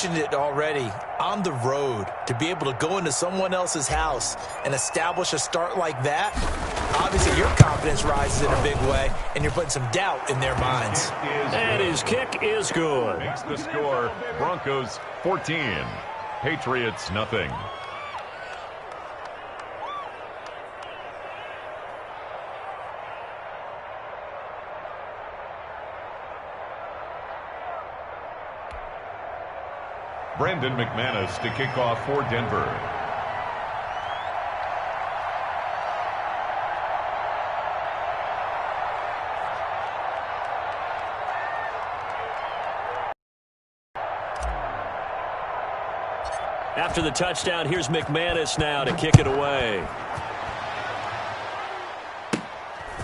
mentioned it already, on the road, to be able to go into someone else's house and establish a start like that, obviously your confidence rises in a big way, and you're putting some doubt in their minds. And his kick is good. Makes the score, Broncos 14, Patriots nothing. Brandon McManus to kick off for Denver. After the touchdown, here's McManus now to kick it away.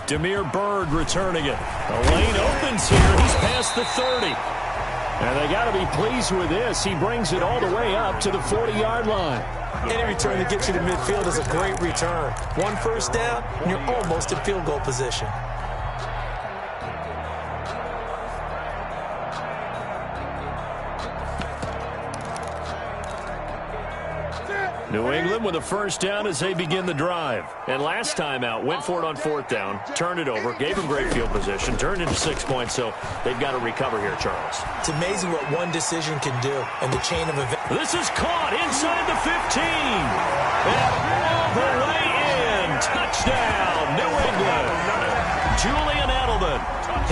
Damiere Byrd returning it. The lane opens here. He's past the 30. And they got to be pleased with this. He brings it all the way up to the 40-yard line. Any return that gets you to midfield is a great return. One first down, and you're almost in field goal position. New England with a first down as they begin the drive. And last time out, went for it on fourth down, turned it over, gave them great field position, turned into 6 points, so they've got to recover here, Charles. It's amazing what one decision can do in the chain of events. This is caught inside the 15. And all the way in. Touchdown, New England. Julian Edelman,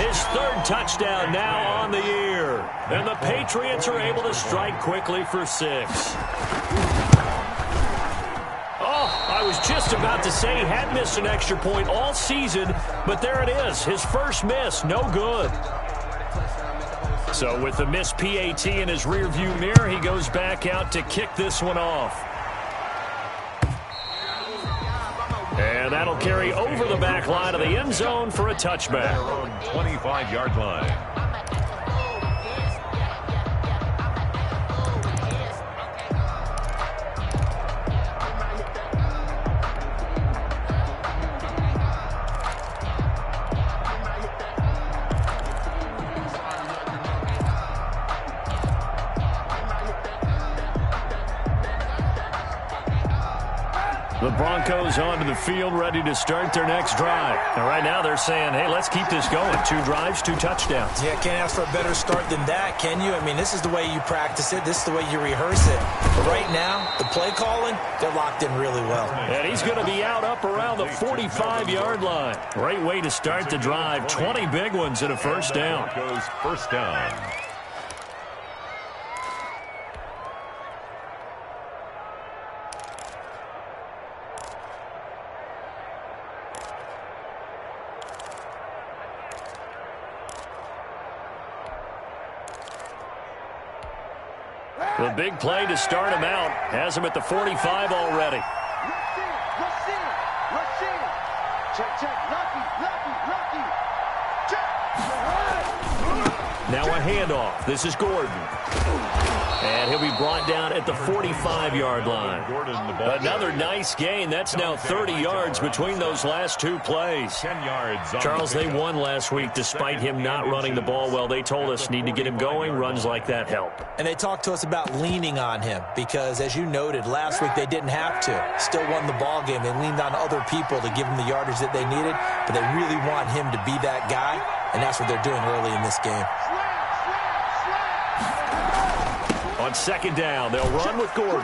his third touchdown now on the year. And the Patriots are able to strike quickly for 6. I was just about to say he had missed an extra point all season, but there it is. His first miss, no good. So with the missed PAT in his rearview mirror, he goes back out to kick this one off. And that'll carry over the back line of the end zone for a touchback. 25-yard line. The Broncos onto the field, ready to start their next drive. And right now they're saying, hey, let's keep this going. 2 drives, 2 touchdowns. Yeah, can't ask for a better start than that, can you? I mean, this is the way you practice it. This is the way you rehearse it. But right now, the play calling, they're locked in really well. And he's going to be out up around the 45-yard line. Great way to start the drive. 20 big ones and a first down. Broncos first down. The big play to start him out has him at the 45 already. Now a handoff. This is Gordon. And he'll be brought down at the 45-yard line. Another nice gain. That's now 30 yards between those last 2 plays. 10 yards. Charles, they won last week despite him not running the ball well. They told us need to get him going. Runs like that help. And they talked to us about leaning on him because, as you noted, last week they didn't have to. Still won the ball game. They leaned on other people to give him the yardage that they needed, but they really want him to be that guy, and that's what they're doing early in this game. On second down, they'll run with Gordon.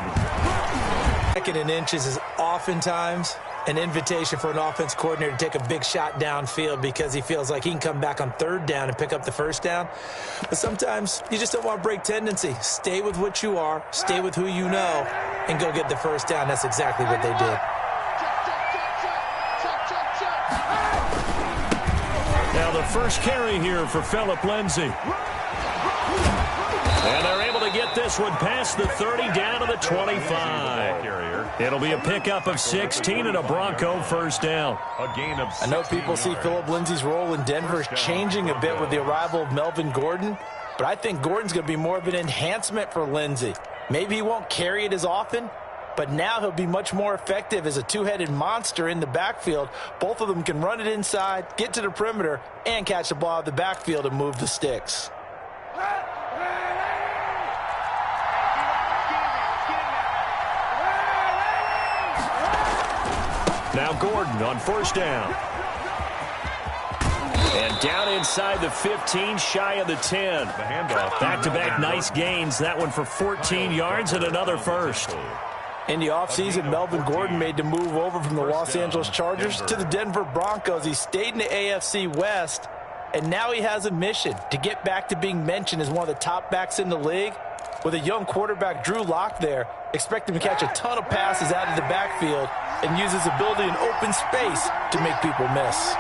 Second and inches is oftentimes an invitation for an offense coordinator to take a big shot downfield because he feels like he can come back on third down and pick up the first down. But sometimes you just don't want to break tendency. Stay with what you are, stay with who you know, and go get the first down. That's exactly what they did. Now the first carry here for Phillip Lindsay. And they're able to get this one past the 30 down to the 25. It'll be a pickup of 16 and a Bronco first down. A gain of 6. I know people see Phillip Lindsay's role in Denver changing a bit with the arrival of Melvin Gordon, but I think Gordon's going to be more of an enhancement for Lindsay. Maybe he won't carry it as often, but now he'll be much more effective as a two-headed monster in the backfield. Both of them can run it inside, get to the perimeter, and catch the ball out of the backfield and move the sticks. Now Gordon on first down. And down inside the 15, shy of the 10. Back-to-back nice gains. That one for 14 yards and another first. In the offseason, Melvin Gordon made the move over from the Los Angeles Chargers to the Denver Broncos. He stayed in the AFC West, and now he has a mission to get back to being mentioned as one of the top backs in the league. With a young quarterback, Drew Lock there, expect him to catch a ton of passes out of the backfield and use his ability in open space to make people miss.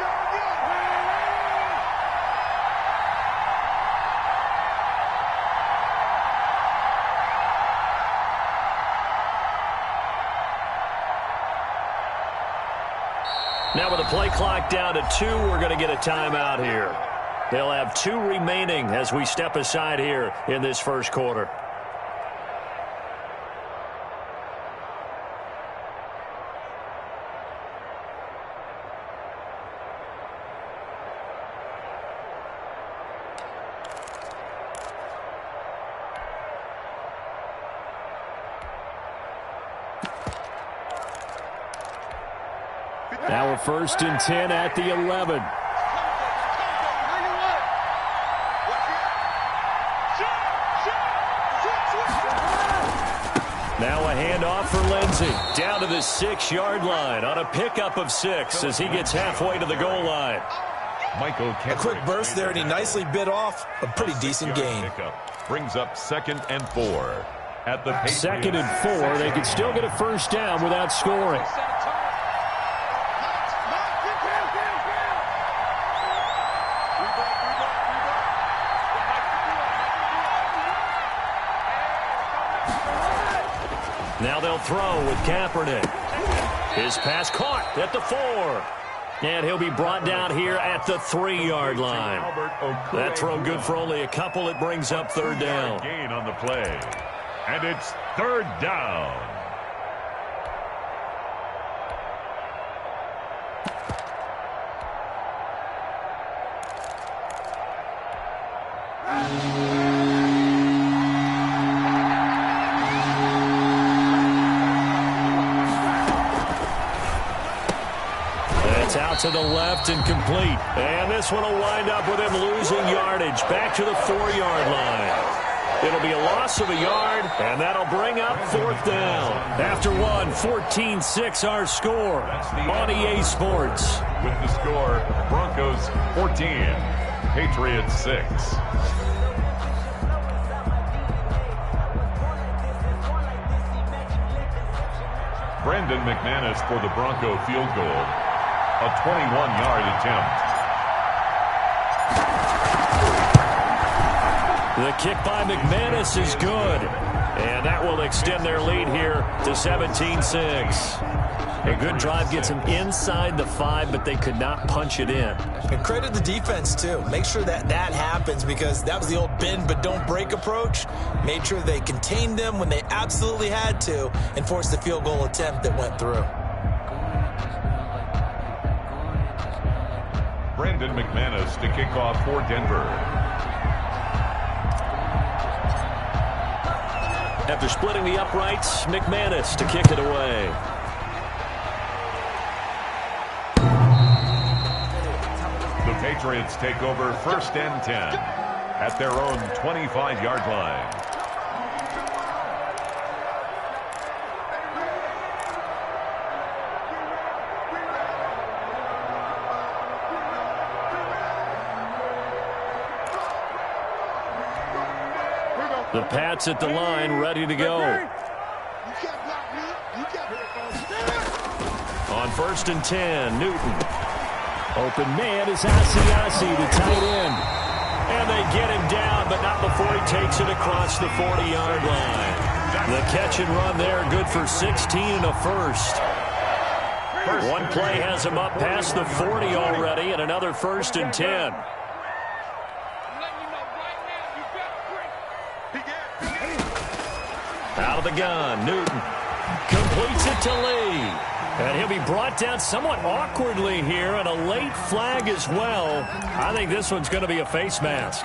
Now with the play clock down to 2, we're going to get a timeout here. They'll have 2 remaining as we step aside here in this first quarter. Now we're 1st and 10 at the 11. Now a handoff for Lindsey. Down to the 6-yard line on a pickup of 6 as he gets halfway to the goal line. A quick burst there, and he nicely bit off a pretty decent gain. Brings up 2nd and 4. At the 2nd and 4, they could still get a first down without scoring. Now they'll throw with Kaepernick. His pass caught at the 4. And he'll be brought down here at the 3-yard line. That throw good for only a couple. It brings up 3rd down. Gain on the play. And it's 3rd down. Out to the left and complete. And this one will wind up with him losing yardage. Back to the 4-yard line. It'll be a loss of a yard, and that'll bring up 4th down. After one, 14-6 our score on EA Sports. With the score, Broncos 14, Patriots 6. Brandon McManus for the Bronco field goal. A 21-yard attempt. The kick by McManus is good. And that will extend their lead here to 17-6. A good drive gets them inside the 5, but they could not punch it in. And credit the defense, too. Make sure that happens, because that was the old bend but don't break approach. Made sure they contained them when they absolutely had to and forced the field goal attempt that went through. Brandon McManus to kick off for Denver. After splitting the uprights, McManus to kick it away. The Patriots take over 1st and 10 at their own 25-yard line. The Pats at the line, ready to go. On 1st and 10, Newton. Open man is Asiasi, the tight end. And they get him down, but not before he takes it across the 40-yard line. The catch and run there, good for 16 and a first. One play has him up past the 40 already, and another 1st and 10. Out of the gun, Newton completes it to Lee. And he'll be brought down somewhat awkwardly here, and a late flag as well. I think this one's going to be a face mask.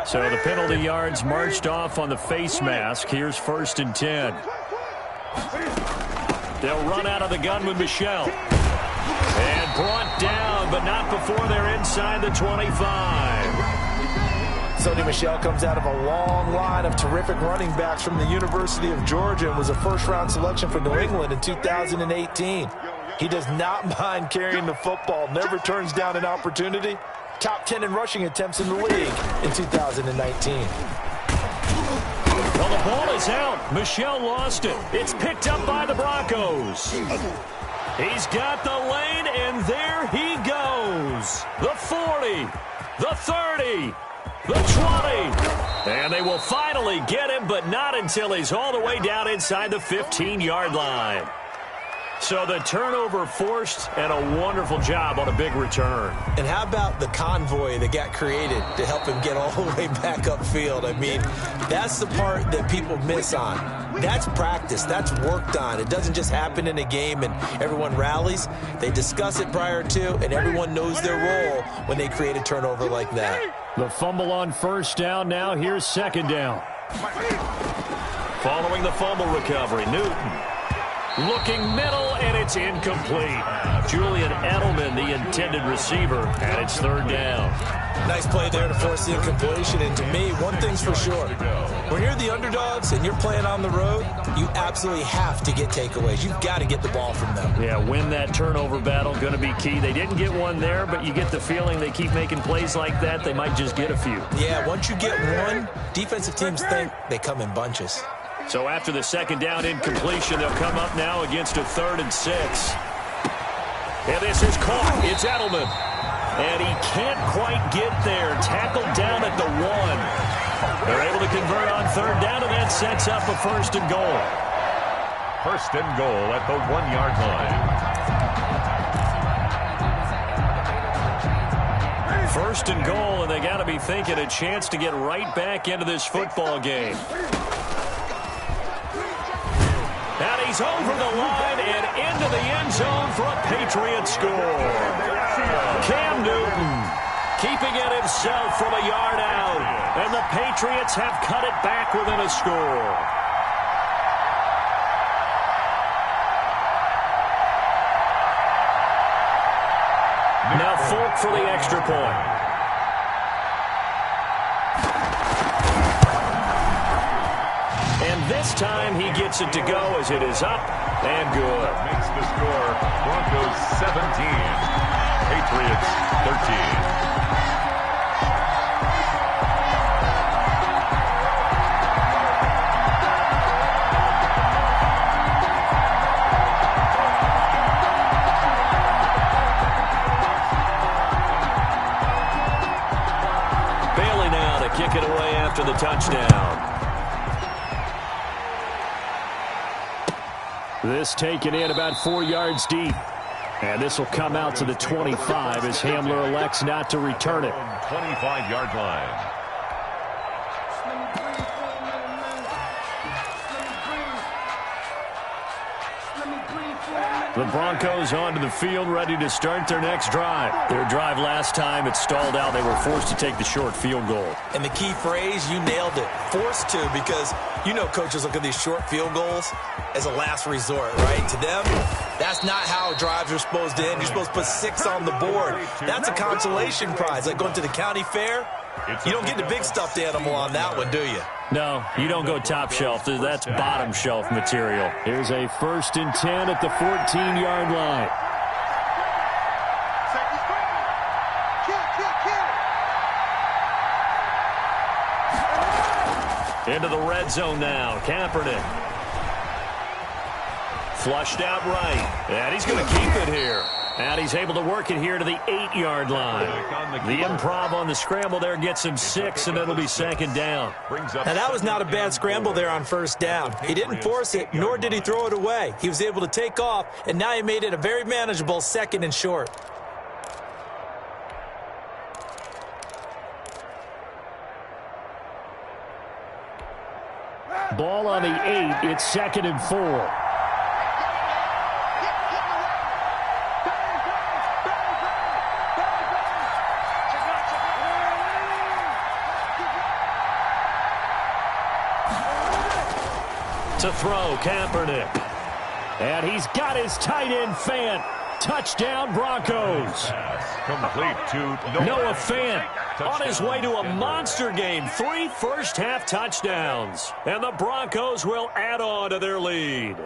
So the penalty yards marched off on the face mask. Here's 1st and 10. They'll run out of the gun with Michel. And brought down, but not before they're inside the 25. Sony Michel comes out of a long line of terrific running backs from the University of Georgia and was a first-round selection for New England in 2018. He does not mind carrying the football, never turns down an opportunity. Top 10 in rushing attempts in the league in 2019. Well, the ball is out. Michel lost it. It's picked up by the Broncos. He's got the lane, and there he goes. The 40, the 30, the 20. And they will finally get him, but not until he's all the way down inside the 15-yard line. So the turnover forced, and a wonderful job on a big return. And how about the convoy that got created to help him get all the way back upfield? I mean, that's the part that people miss on. That's practice. That's worked on. It doesn't just happen in a game and everyone rallies. They discuss it prior to, and everyone knows their role when they create a turnover like that. The fumble on 1st down now. Here's 2nd down. Following the fumble recovery, Newton. Looking middle, and it's incomplete. Julian Edelman, the intended receiver, and it's 3rd down. Nice play there to force the incompletion. And to me, one thing's for sure. When you're the underdogs and you're playing on the road, you absolutely have to get takeaways. You've got to get the ball from them. Yeah, win that turnover battle, going to be key. They didn't get one there, but you get the feeling they keep making plays like that, they might just get a few. Yeah, once you get one, defensive teams think they come in bunches. So after the 2nd down incompletion, they'll come up now against a 3rd and 6. And this is caught. It's Edelman. And he can't quite get there. Tackled down at the 1. They're able to convert on 3rd down, and that sets up a 1st and goal. 1st and goal at the 1-yard line. 1st and goal, and they got to be thinking a chance to get right back into this football game. And he's over the line and into the end zone for a Patriot score. Cam Newton keeping it himself from a yard out. And the Patriots have cut it back within a score. Now Folk for the extra point. And this time he gets it to go as it is up and good. Makes the score Broncos 17, Patriots 13. Bailey now to kick it away after the touchdown. This taken in about 4 yards deep. And this will come out to the 25 as Hamler elects not to return it. 25-yard line. The Broncos onto the field, ready to start their next drive. Their drive last time, it stalled out. They were forced to take the short field goal. And the key phrase, you nailed it, forced to, because you know coaches look at these short field goals as a last resort, right? To them, that's not how drives are supposed to end. You're supposed to put 6 on the board. That's a consolation prize, like going to the county fair. You don't get the big stuffed animal on that one, do you? No, you don't go top shelf. That's bottom shelf material. Here's a 1st and 10 at the 14-yard line. Into the red zone now. Kaepernick. Flushed out right. And he's going to keep it here. And he's able to work it here to the 8-yard line. The improv on the scramble there gets him 6, and it'll be 2nd down. Now, that was not a bad scramble there on 1st down. He didn't force it, nor did he throw it away. He was able to take off, and now he made it a very manageable 2nd and short. ball on the 8. It's 2nd and 4. To throw, Kaepernick. And he's got his tight end, Fant. Touchdown, Broncos. Complete to Noah Fant on his way to a monster game. 3 first-half touchdowns. And the Broncos will add on to their lead.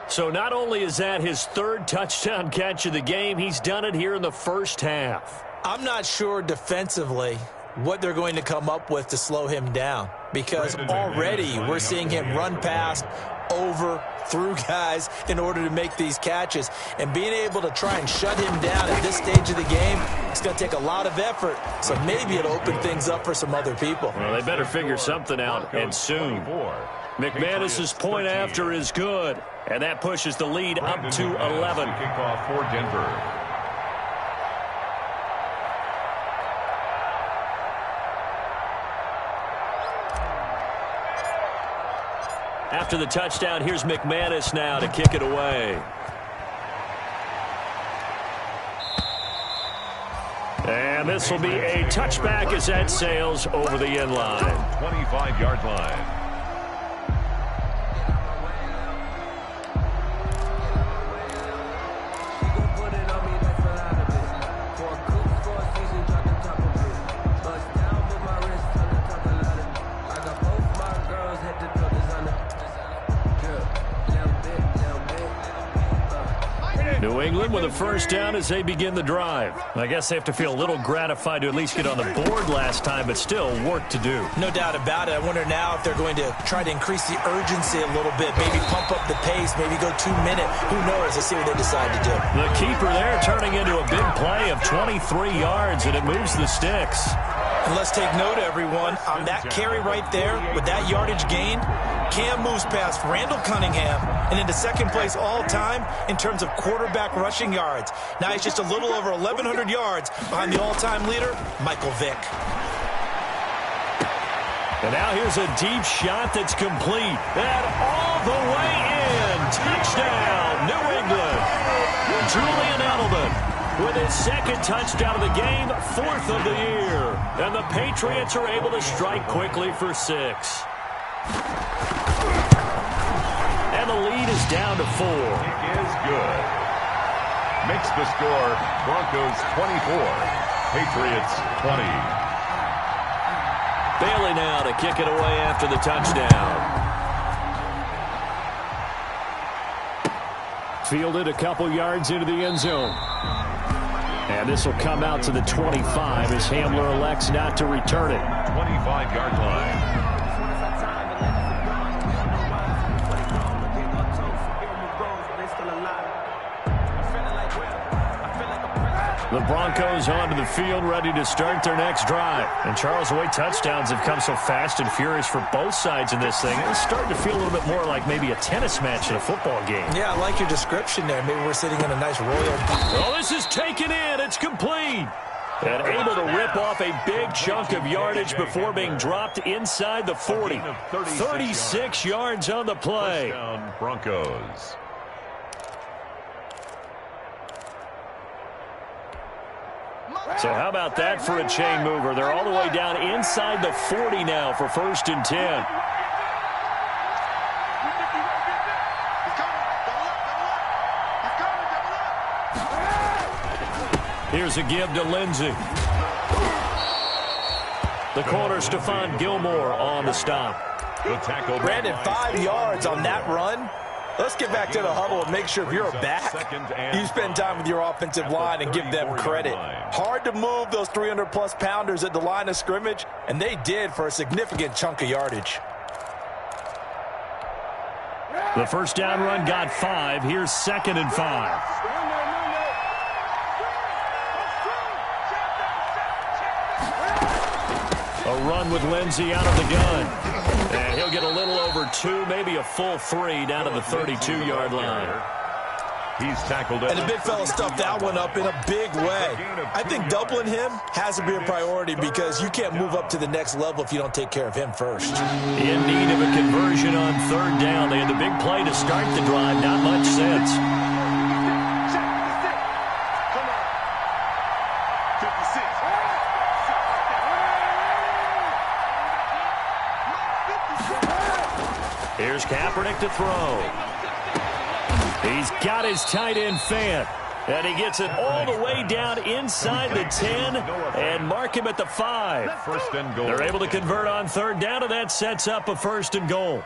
So not only is that his 3rd touchdown catch of the game, he's done it here in the first half. I'm not sure defensively what they're going to come up with to slow him down, because already we're seeing him run past, over, through guys in order to make these catches. And being able to try and shut him down at this stage of the game, it's going to take a lot of effort. So maybe it'll open things up for some other people. Well, they better figure something out, and soon. McManus's point after is good, and that pushes the lead up to 11. Kickoff for Denver. After the touchdown, here's McManus now to kick it away. And this will be a touchback as that sails over the end line. 25-yard line. New England with a first down as they begin the drive. I guess they have to feel a little gratified to at least get on the board last time, but still work to do. No doubt about it. I wonder now if they're going to try to increase the urgency a little bit, maybe pump up the pace, maybe go 2-minute. Who knows? Let's see what they decide to do. The keeper there turning into a big play of 23 yards, and it moves the sticks. And let's take note, everyone, on that carry right there with that yardage gain, Cam moves past Randall Cunningham and into second place all time in terms of quarterback rushing yards. Now he's just a little over 1,100 yards behind the all-time leader, Michael Vick. And now here's a deep shot that's complete. And all the way in. Touchdown, New England. Julian Edelman with his 2nd touchdown of the game, 4th of the year. And the Patriots are able to strike quickly for 6. And the lead is down to 4. It is good. Makes the score Broncos 24, Patriots 20. Bailey now to kick it away after the touchdown. Fielded a couple yards into the end zone. And this will come out to the 25 as Hamler elects not to return it. 25-yard line. The Broncos onto the field, ready to start their next drive. And Charles, the way touchdowns have come so fast and furious for both sides in this thing, it's starting to feel a little bit more like maybe a tennis match in a football game. Yeah, I like your description there. Maybe we're sitting in a nice royal... Oh, this is taken in. It's complete. And able to rip off a big chunk of yardage before being dropped inside the 40. 36 yards on the play. First down, Broncos. So how about that for a chain mover? They're all the way down inside the 40 now for 1st and 10. Here's a give to Lindsey. The corner, Stephon Gilmore on the stop. The tackle. Brandon, 5 yards on that run. Let's get back to the huddle and make sure if you're back, you spend time with your offensive line and give them credit. Hard to move those 300-plus pounders at the line of scrimmage, and they did for a significant chunk of yardage. The first down run got 5. Here's 2nd and 5. A run with Lindsey out of the gun. And he'll get a little over 2, maybe a full 3 down to the 32-yard line. He's tackled it. And the big fella stuffed that one up in a big way. I think doubling him has to be a priority because you can't move up to the next level if you don't take care of him first. In need of a conversion on third down. They had the big play to start the drive. Not much sense. Here's Kaepernick to throw. He's got his tight end fan. And he gets it all the way down inside the 10 and mark him at the 5. First and goal. They're able to convert on third down, and that sets up a first and goal.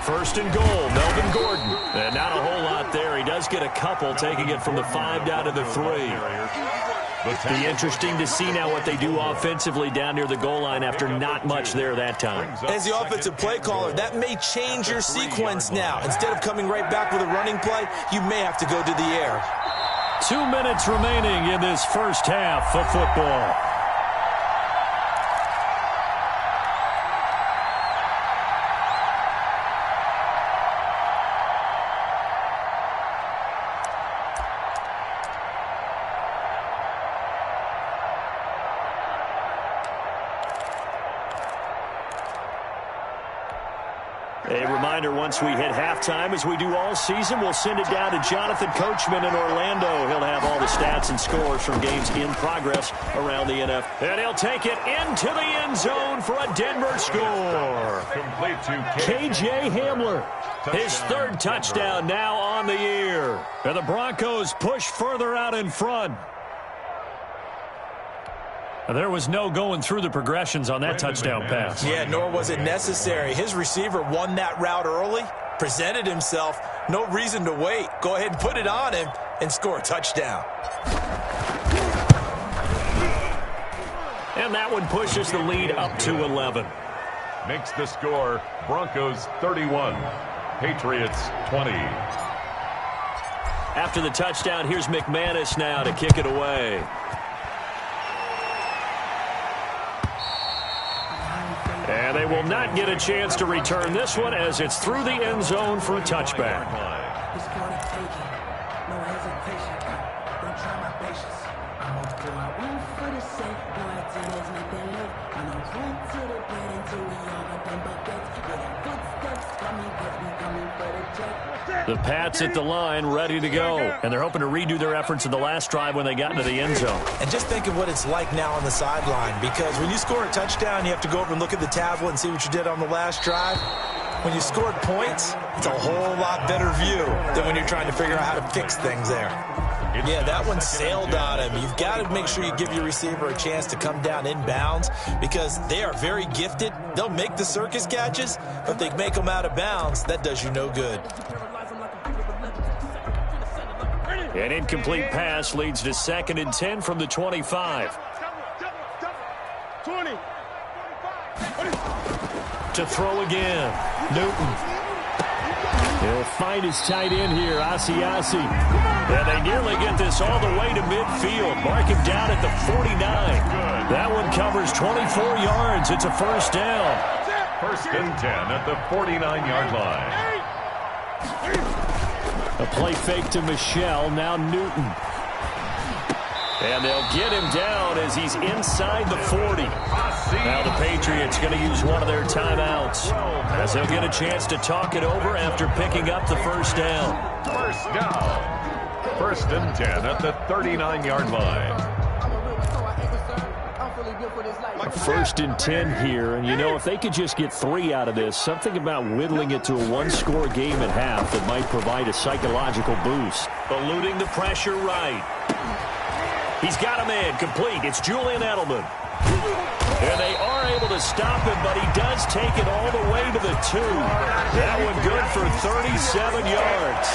First and goal, Melvin Gordon. And not a whole lot there. He does get a couple, taking it from the 5 down to the 3. Be interesting to see now what they do offensively down near the goal line after not much there that time. As the offensive play caller, that may change your sequence now. Instead of coming right back with a running play, you may have to go to the air. 2 minutes remaining in this first half of football. A reminder, once we hit halftime, as we do all season, we'll send it down to Jonathan Coachman in Orlando. He'll have all the stats and scores from games in progress around the NFL. And he'll take it into the end zone for a Denver score. Complete to K.J. Hamler. His third touchdown now on the year. And the Broncos push further out in front. There was no going through the progressions on that touchdown pass. Yeah, nor was it necessary. His receiver won that route early, presented himself, no reason to wait. Go ahead and put it on him and score a touchdown. And that one pushes the lead up to 11. Makes the score Broncos 31, Patriots 20. After the touchdown, here's McManus now to kick it away. And they will not get a chance to return this one as it's through the end zone for a touchback. The Pats at the line, ready to go. And they're hoping to redo their efforts in the last drive when they got into the end zone. And just think of what it's like now on the sideline, because when you score a touchdown, you have to go over and look at the tablet and see what you did on the last drive. When you scored points, it's a whole lot better view than when you're trying to figure out how to fix things there. Yeah, that one sailed on him. You've got to make sure you give your receiver a chance to come down inbounds because they are very gifted. They'll make the circus catches, but if they make them out of bounds, that does you no good. An incomplete pass leads to 2nd and 10 from the 25. 20. To throw again, Newton. He'll find his tight end here, Asiasi. And they nearly get this all the way to midfield. Mark him down at the 49. That one covers 24 yards. It's a first down. First and 10 at the 49-yard line. A play fake to Michelle, now Newton. And they'll get him down as he's inside the 40. Now the Patriots going to use one of their timeouts as they'll get a chance to talk it over after picking up the first down. First down. First and 10 at the 39-yard line. A 1st and 10 here, and you know, if they could just get 3 out of this, something about whittling it to a one-score game at half that might provide a psychological boost. Eluding the pressure right. He's got a man complete. It's Julian Edelman. And they are able to stop him, but he does take it all the way to the 2. That one good for 37 yards.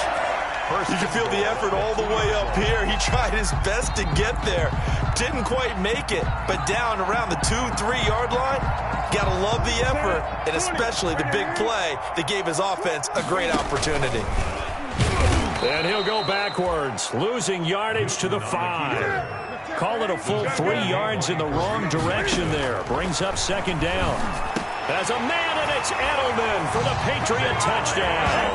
You can feel the effort all the way up here. He tried his best to get there. Didn't quite make it, but down around the 2-3 yard line, got a love the effort, and especially the big play that gave his offense a great opportunity. And he'll go backwards, losing yardage to the 5. Call it a full 3 yards in the wrong direction there. Brings up second down. As a man, and it's Edelman for the Patriot touchdown.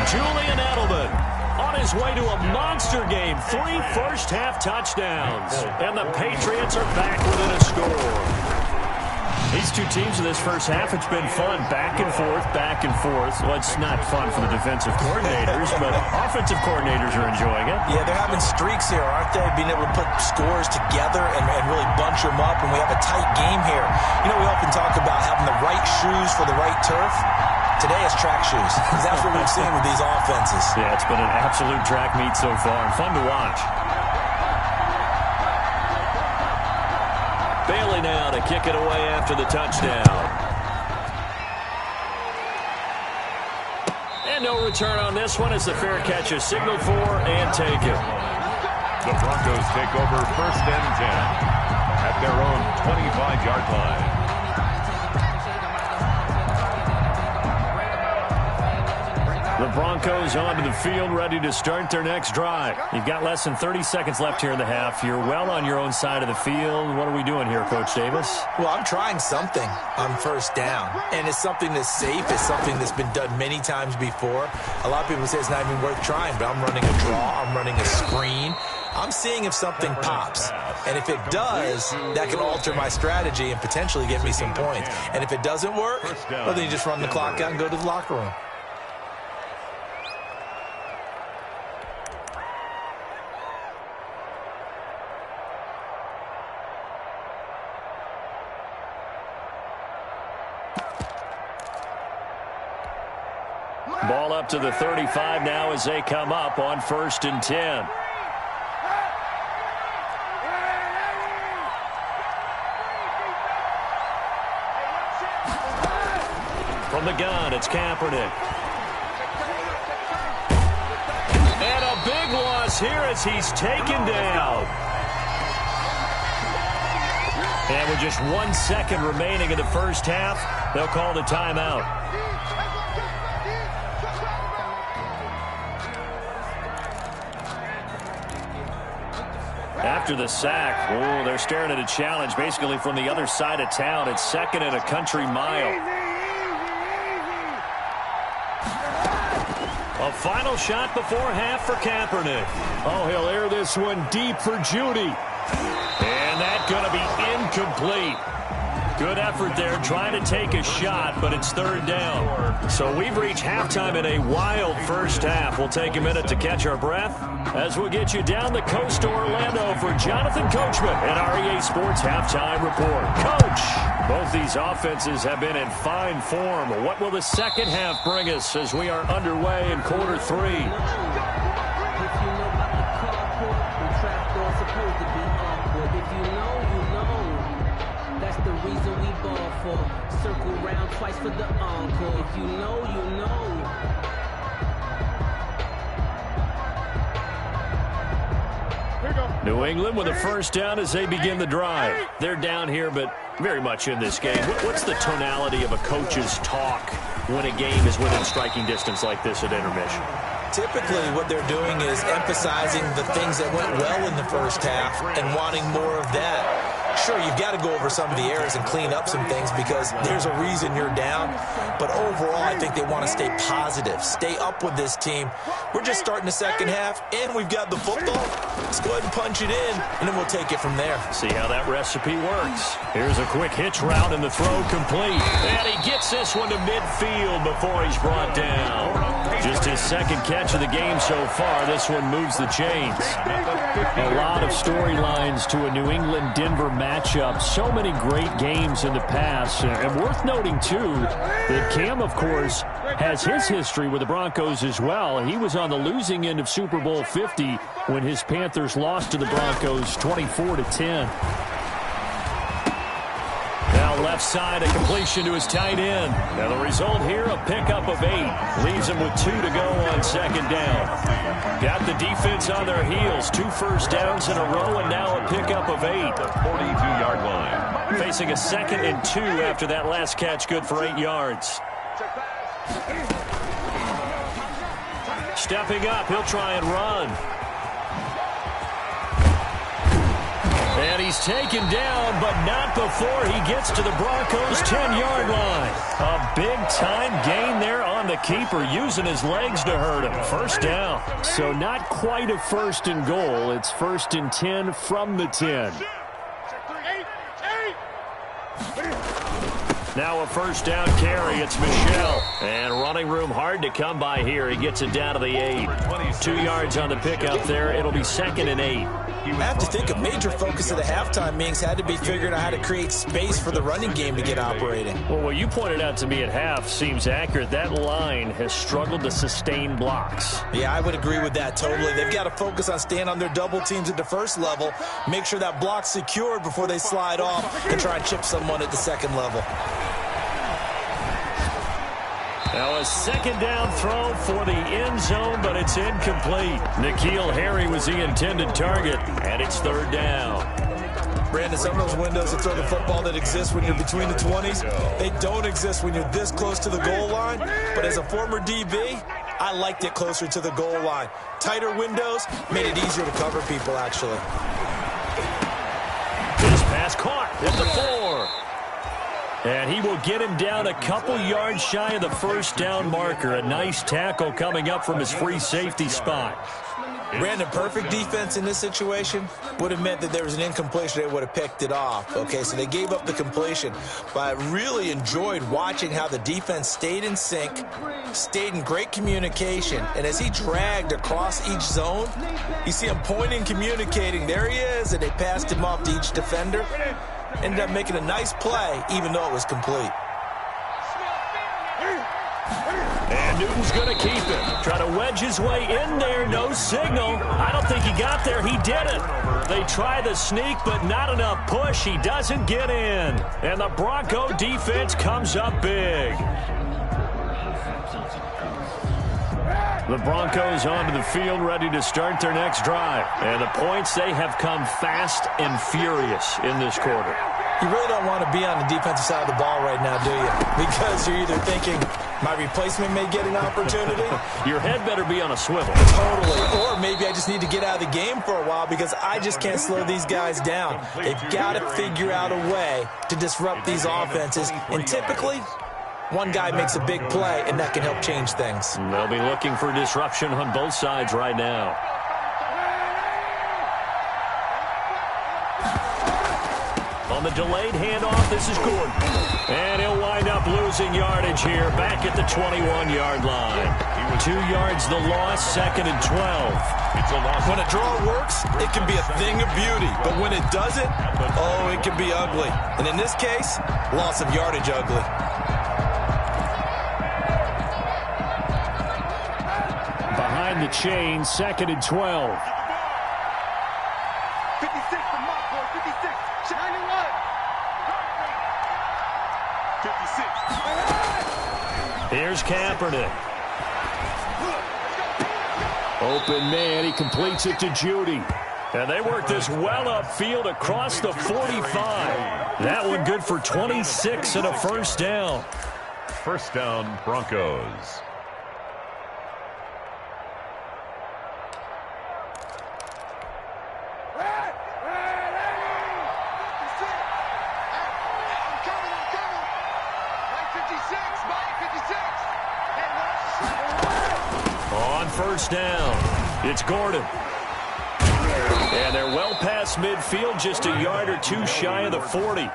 Julian Edelman on his way to a monster game. 3 first-half touchdowns. And the Patriots are back within a score. These two teams in this first half, it's been fun. Back and forth, back and forth. Well, it's not fun for the defensive coordinators, but offensive coordinators are enjoying it. Yeah, they're having streaks here, aren't they? Being able to put scores together and really bunch them up, and we have a tight game here. You know, we often talk about having the right shoes for the right turf. Today it's track shoes. That's what we've seen with these offenses. Yeah, it's been an absolute track meet so far, and fun to watch. Bailey now to kick it away after the touchdown. And no return on this one as the fair catch is signaled for and taken. The Broncos take over 1st and 10 at their own 25-yard line. The Broncos onto the field, ready to start their next drive. You've got less than 30 seconds left here in the half. You're well on your own side of the field. What are we doing here, Coach Davis? Well, I'm trying something on first down, and it's something that's safe. It's something that's been done many times before. A lot of people say it's not even worth trying, but I'm running a draw. I'm running a screen. I'm seeing if something pops. And if it does, that can alter my strategy and potentially get me some points. And if it doesn't work, well, then you just run the clock out and go to the locker room. Ball up to the 35 now as they come up on 1st and 10. From the gun, it's Kaepernick. And a big loss here as he's taken down. And with just 1 second remaining in the first half, they'll call the timeout. After the sack, they're staring at a challenge basically from the other side of town. It's 2nd and a country mile. A final shot before half for Kaepernick. Oh, he'll air this one deep for Judy. And that's going to be incomplete. Good effort there, trying to take a shot, but it's 3rd down. So we've reached halftime in a wild first half. We'll take a minute to catch our breath as we'll get you down the coast to Orlando for Jonathan Coachman and our EA Sports Halftime Report. Coach, both these offenses have been in fine form. What will the second half bring us as we are underway in quarter 3? Circle round twice for the encore. If you know, you know. New England with a first down as they begin the drive. They're down here, but very much in this game. What's the tonality of a coach's talk when a game is within striking distance like this at intermission? Typically, what they're doing is emphasizing the things that went well in the first half and wanting more of that. Sure, you've got to go over some of the errors and clean up some things because there's a reason you're down. But overall, I think they want to stay positive, stay up with this team. We're just starting the second half, and we've got the football. Let's go ahead and punch it in, and then we'll take it from there. See how that recipe works. Here's a quick hitch route, and the throw complete. And he gets this one to midfield before he's brought down. Just his 2nd catch of the game so far. This one moves the chains. A lot of storylines to a New England-Denver matchup. So many great games in the past. And worth noting, too, that Cam, of course, has his history with the Broncos as well. He was on the losing end of Super Bowl 50 when his Panthers lost to the Broncos 24-10. Now left side, a completion to his tight end. Now the result here, a pickup of 8. Leaves him with 2 to go on second down. Got the defense on their heels. 2 first downs in a row, and now a pickup of 8. The 42-yard line. Facing a 2nd and 2 after that last catch, good for 8 yards. Stepping up, he'll try and run. And he's taken down, but not before he gets to the Broncos' 10-yard line. A big-time gain there on the keeper, using his legs to hurt him. First down. So not quite a 1st and goal. It's 1st and 10 from the 10. Now a first down carry. It's Michel. And running room hard to come by here. He gets it down to the 8. 2 yards on the pickup there. It'll be 2nd and 8. I have to think a major focus of the halftime meetings had to be figuring out how to create space for the running game to get operating. Well, what you pointed out to me at half seems accurate. That line has struggled to sustain blocks. Yeah, I would agree with that totally. They've got to focus on staying on their double teams at the first level, make sure that block's secured before they slide off and try and chip someone at the second level. Now a second down throw for the end zone, but it's incomplete. N'Keal Harry was the intended target, and it's 3rd down. Brandon, some of those windows to throw the football that exist when you're between the 20s, they don't exist when you're this close to the goal line. But as a former DB, I liked it closer to the goal line. Tighter windows made it easier to cover people, actually. This pass caught at the 4. And he will get him down a couple yards shy of the first down marker. A nice tackle coming up from his free safety spot. Brandon, perfect defense in this situation would have meant that there was an incompletion. They would have picked it off. Okay, so they gave up the completion. But I really enjoyed watching how the defense stayed in sync, stayed in great communication. And as he dragged across each zone, you see him pointing, communicating. There he is, and they passed him off to each defender. Ended up making a nice play, even though it was complete. And Newton's going to keep it. Try to wedge his way in there. No signal. I don't think he got there. He didn't. They try the sneak, but not enough push. He doesn't get in. And the Bronco defense comes up big. The Broncos onto the field, ready to start their next drive. And the points, they have come fast and furious in this quarter. You really don't want to be on the defensive side of the ball right now, do you? Because you're either thinking, my replacement may get an opportunity. Your head better be on a swivel. Totally. Or maybe I just need to get out of the game for a while because I just can't slow these guys down. They've got to figure out a way to disrupt these offenses. And typically, one guy makes a big play, and that can help change things. They'll be looking for disruption on both sides right now. On the delayed handoff, this is Gordon. And he'll wind up losing yardage here, back at the 21-yard line. 2 yards the loss, 2nd and 12. When a draw works, it can be a thing of beauty. But when it doesn't, oh, it can be ugly. And in this case, loss of yardage ugly. Behind the chain, 2nd and 12. 56 for Mark, boy. 56. 91. 56. Here's Kaepernick. Open man, he completes it to Judy. And they work this well upfield across the 45. That one good for 26 and a first down. First down, Broncos. On first down, it's Gordon. And they're well past midfield, just a yard or two shy of the 40.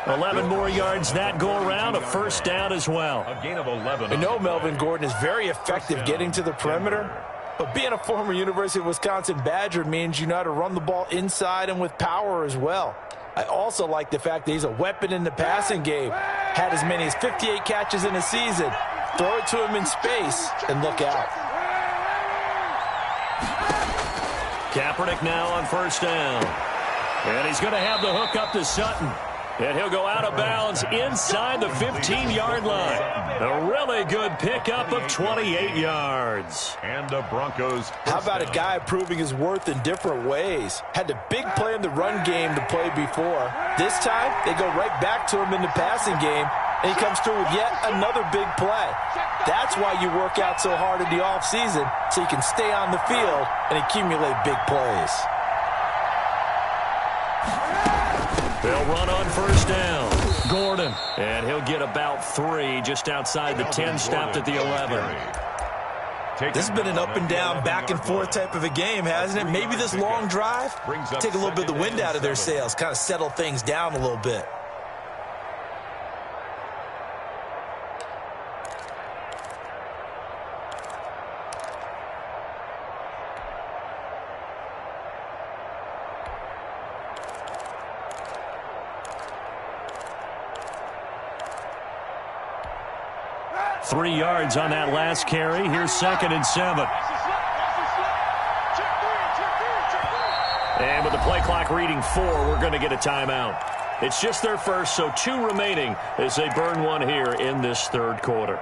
11 more yards that go around, a first down as well. A gain of 11. I know Melvin Gordon is very effective getting to the perimeter, but being a former University of Wisconsin Badger means you know how to run the ball inside and with power as well. I also like the fact that he's a weapon in the passing game. Had as many as 58 catches in a season. Throw it to him in space and look out. Kaepernick now on first down. And he's going to have the hook up to Sutton. And he'll go out of bounds inside the 15-yard line. A really good pickup of 28 yards. And the Broncos. How about a guy proving his worth in different ways? Had the big play in the run game to play before. This time, they go right back to him in the passing game, and he comes through with yet another big play. That's why you work out so hard in the offseason, so you can stay on the field and accumulate big plays. They'll run on first down. Gordon. And he'll get about 3 just outside the 10, stopped at the 11. This has been an up and down, back and forth type of a game, hasn't it? Maybe this long drive, take a little bit of the wind out of their sails, kind of settle things down a little bit. Three yards on that last carry. Here's 2nd and 7. And with the play clock reading 4, we're going to get a timeout. It's just their first, so 2 remaining as they burn one here in this third quarter.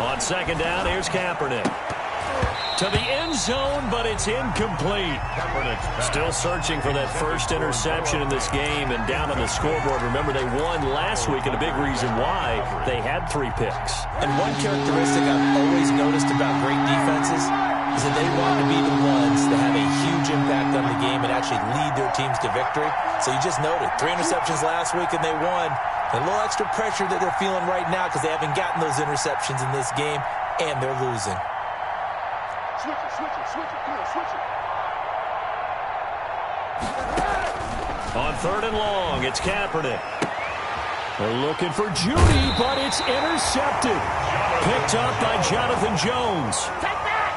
On 2nd down, here's Kaepernick. To the end zone, but it's incomplete. Still searching for that first interception in this game and down on the scoreboard. Remember, they won last week, and a big reason why they had 3 picks. And one characteristic I've always noticed about great defenses is that they want to be the ones that have a huge impact on the game and actually lead their teams to victory. So you just noted 3 interceptions last week, and they won. A little extra pressure that they're feeling right now because they haven't gotten those interceptions in this game, and they're losing. Switch it, come on, switch it. On 3rd and long, it's Kaepernick. They're looking for Judy, but it's intercepted. Picked up by Jonathan Jones.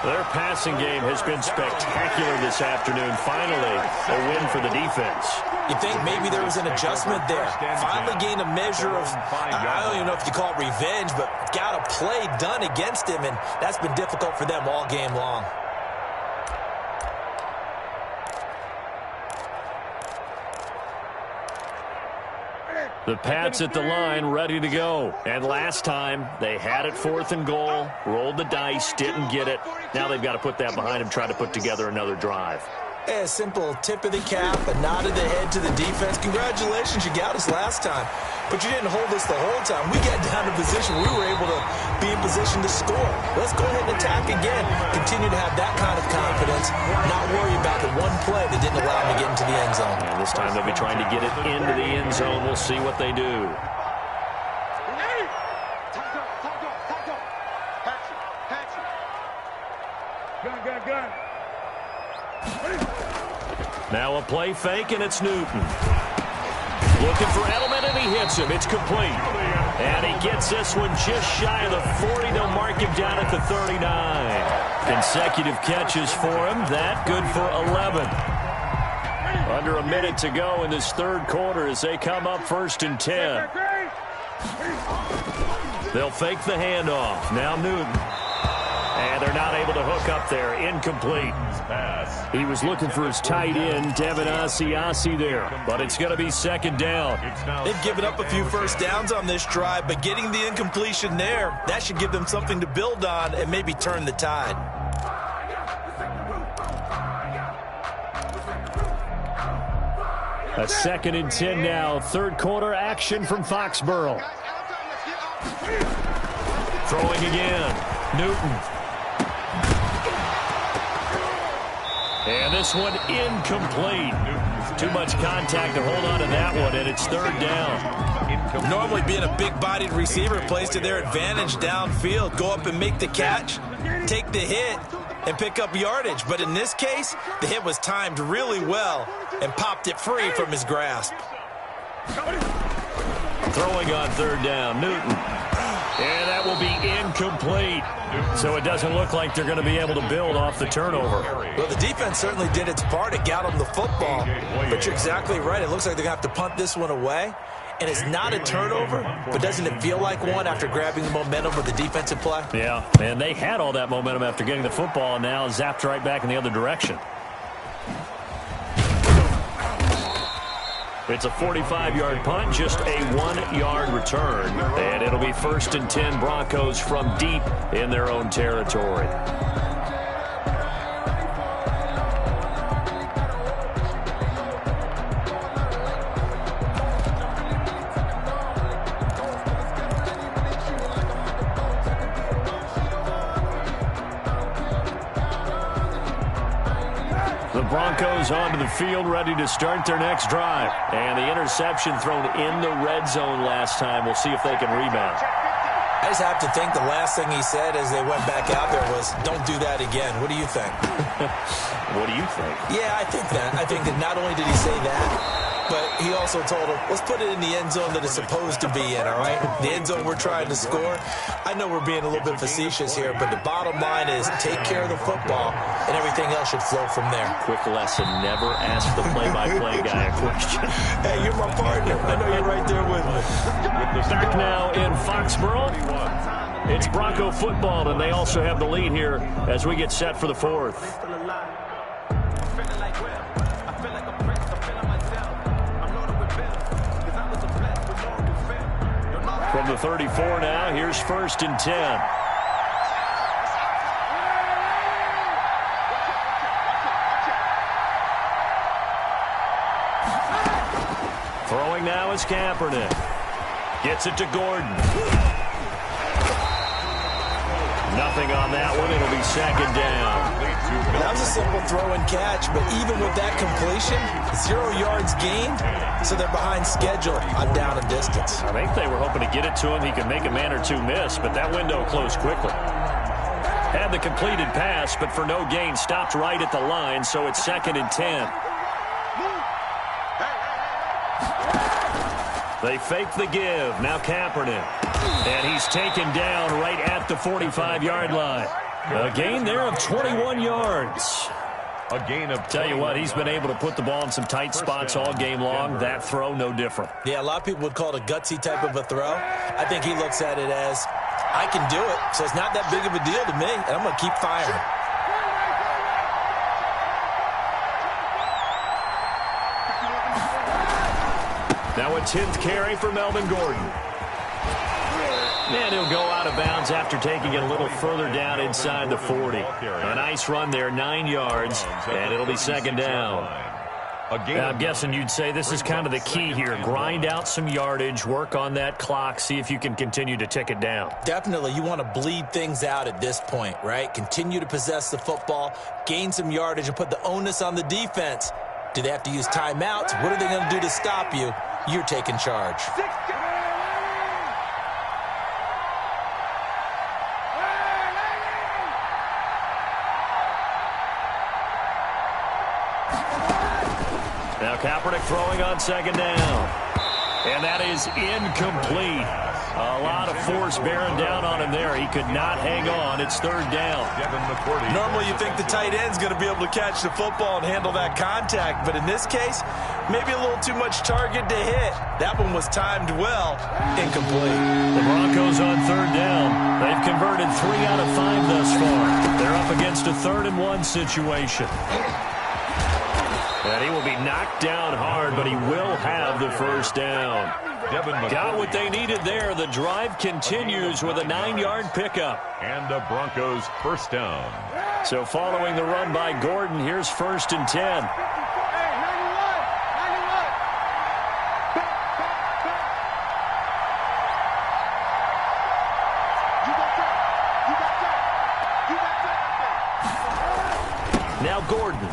Their passing game has been spectacular this afternoon. Finally, a win for the defense. You think maybe there was an adjustment there. Finally gained a measure of, I don't even know if you call it revenge, but got a play done against him, and that's been difficult for them all game long. The Pats at the line, ready to go. And last time, they had it 4th and goal, rolled the dice, didn't get it. Now they've got to put that behind them, try to put together another drive. A simple tip of the cap, a nod of the head to the defense. Congratulations, you got us last time. But you didn't hold us the whole time. We got down to position. We were able to be in position to score. Let's go ahead and attack again. Continue to have that kind of confidence. Not worry about the one play that didn't allow them to get into the end zone. And this time they'll be trying to get it into the end zone. We'll see what they do. Gun. Now a play fake, and it's Newton. Looking for Edelman, and he hits him. It's complete. And he gets this one just shy of the 40. They'll mark him down at the 39. Consecutive catches for him. That good for 11. Under a minute to go in this third quarter as they come up 1st and 10. They'll fake the handoff. Now Newton. And they're not able to hook up there. Incomplete. He was looking for his tight end, Devin Asiasi there. But it's going to be 2nd down. They've given up a few first downs on this drive, but getting the incompletion there, that should give them something to build on and maybe turn the tide. A 2nd and 10 now. Third quarter action from Foxborough. Throwing again. Newton. And this one incomplete. Too much contact to hold on to that one, and it's 3rd down. Normally being a big-bodied receiver plays to their advantage downfield. Go up and make the catch, take the hit, and pick up yardage. But in this case, the hit was timed really well and popped it free from his grasp. Throwing on 3rd down, Newton. And that will be incomplete. So it doesn't look like they're going to be able to build off the turnover. Well, the defense certainly did its part. It got them the football. But you're exactly right. It looks like they're going to have to punt this one away. And it's not a turnover, but doesn't it feel like one after grabbing the momentum with the defensive play? Yeah, and they had all that momentum after getting the football, and now zapped right back in the other direction. It's a 45-yard punt, just a 1-yard return. And it'll be 1st and 10 Broncos from deep in their own territory. Broncos onto the field, ready to start their next drive. And the interception thrown in the red zone last time. We'll see if they can rebound. I just have to think the last thing he said as they went back out there was, don't do that again. What do you think? What do you think? Yeah, I think that. I think that not only did he say that, but he also told him, let's put it in the end zone that it's supposed to be in, all right? The end zone we're trying to score. I know we're being a little bit facetious here, but the bottom line is take care of the football, and everything else should flow from there. Quick lesson, never ask the play-by-play guy a question. Hey, you're my partner. I know you're right there with me. Back now in Foxborough. It's Bronco football, and they also have the lead here as we get set for the fourth. From the 34 now, here's 1st and 10. Throwing now is Kaepernick. Gets it to Gordon. Nothing on that one. It'll be 2nd down. That was a simple throw and catch, but even with that completion, 0 yards gained, so they're behind schedule on down and distance. I think they were hoping to get it to him. He could make a man or two miss, but that window closed quickly. Had the completed pass, but for no gain, stopped right at the line, so it's 2nd and 10. They fake the give. Now Kaepernick. And he's taken down right at the 45-yard line. A gain there of 21 yards. A gain of... Tell you what, he's been able to put the ball in some tight spots all game long. That throw, no different. Yeah, a lot of people would call it a gutsy type of a throw. I think he looks at it as, I can do it, so it's not that big of a deal to me, and I'm going to keep firing. Now a 10th carry for Melvin Gordon. And he'll go out of bounds after taking it a little further down inside the 40. A nice run there, 9 yards, and it'll be 2nd down. I'm guessing you'd say this is kind of the key here. Grind out some yardage, work on that clock, see if you can continue to tick it down. Definitely, you want to bleed things out at this point, right? Continue to possess the football, gain some yardage, and put the onus on the defense. Do they have to use timeouts? What are they going to do to stop you? You're taking charge. Now Kaepernick throwing on 2nd down. And that is incomplete. A lot of force bearing down on him there. He could not hang on. It's 3rd down. Normally you think the tight end's going to be able to catch the football and handle that contact, but in this case, maybe a little too much target to hit. That one was timed well. Incomplete. The Broncos on 3rd down. They've converted 3 out of 5 thus far. They're up against a 3rd and 1 situation. And he will be knocked down hard, but he will have the 1st down. Got what they needed there. The drive continues with a 9-yard pickup. And the Broncos 1st down. So following the run by Gordon, here's 1st and 10. Now Gordon.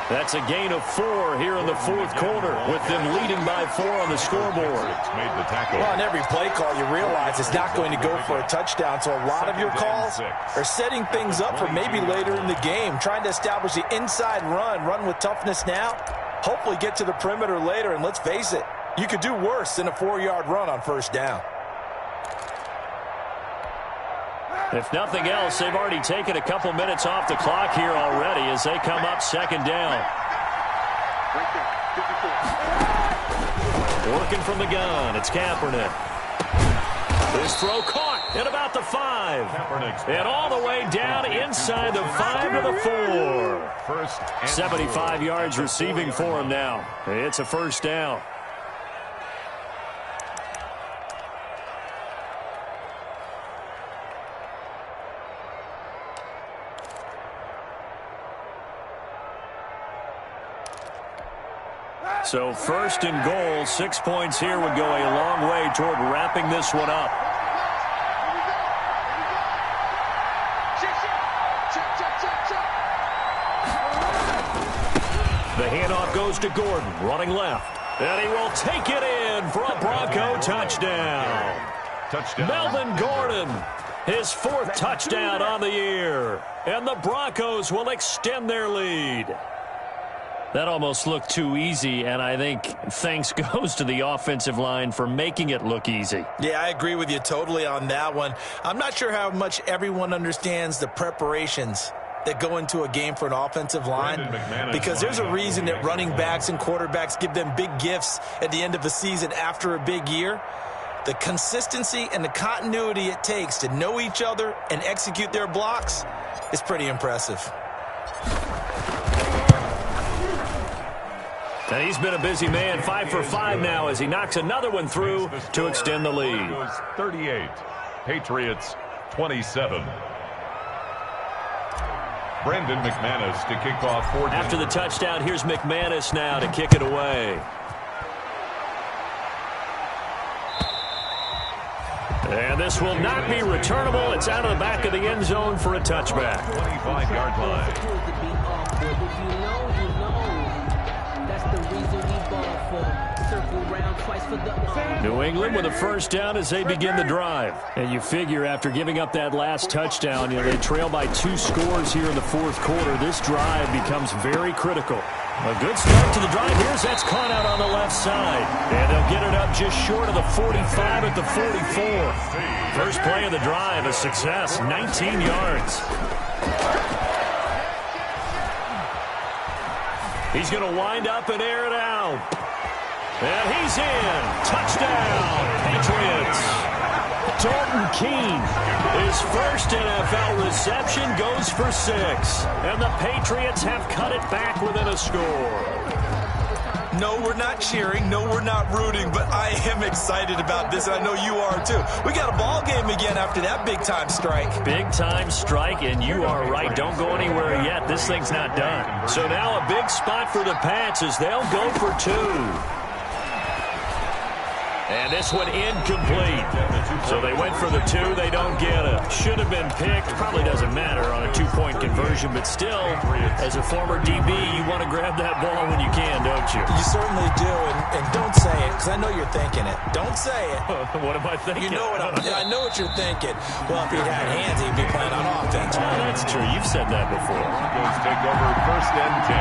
That's a gain of 4 here in the 4th quarter, with them leading by 4 on the scoreboard. Made the tackle. Well, on every play call, you realize it's not going to go for a touchdown, so a lot of your calls are setting things up for maybe later in the game, trying to establish the inside run with toughness now, hopefully get to the perimeter later, and let's face it, you could do worse than a 4-yard run on 1st down. If nothing else, they've already taken a couple minutes off the clock here already as they come up 2nd down. Working from the gun, it's Kaepernick. His throw caught at about the 5. And all the way down inside the 5 to the 4. 75 yards receiving for him now. It's a first down. So first and goal, 6 points here would go a long way toward wrapping this one up. The handoff goes to Gordon, running left. And he will take it in for a Bronco touchdown. Melvin Gordon, his 4th touchdown on the year. And the Broncos will extend their lead. That almost looked too easy, and I think thanks goes to the offensive line for making it look easy. Yeah, I agree with you totally on that one. I'm not sure how much everyone understands the preparations that go into a game for an offensive line, because there's a reason that running backs and quarterbacks give them big gifts at the end of the season after a big year. The consistency and the continuity it takes to know each other and execute their blocks is pretty impressive. And he's been a busy man, 5 for 5 now as he knocks another one through to extend the lead. 38, Patriots 27. Brendan McManus to kick off. After the touchdown, here's McManus now to kick it away. And this will not be returnable. It's out of the back of the end zone for a touchback. 25-yard line. New England with a first down as they begin the drive. And you figure after giving up that last touchdown, they trail by 2 scores here in the 4th quarter. This drive becomes very critical. A good start to the drive. Here's that's caught out on the left side. And they'll get it up just short of the 45 at the 44. First play of the drive, a success, 19 yards. He's going to wind up and air it out. And he's in. Touchdown, Patriots. Dalton Keene, his first NFL reception, goes for 6. And the Patriots have cut it back within a score. No, we're not cheering. No, we're not rooting. But I am excited about this, and I know you are too. We got a ball game again after that big-time strike. Big-time strike, and you are right. Don't go anywhere yet. This thing's not done. So now a big spot for the Pats as they'll go for 2. And this one incomplete. So they went for the 2. They don't get it. Should have been picked. Probably doesn't matter on a 2-point conversion. But still, as a former DB, you want to grab that ball when you can, don't you? You certainly do. And don't say it, because I know you're thinking it. Don't say it. What am I thinking? You know what I know what you're thinking. Well, if he'd had hands, he'd be playing on offense. Well, that's true. You've said that before. Broncos take over first and 10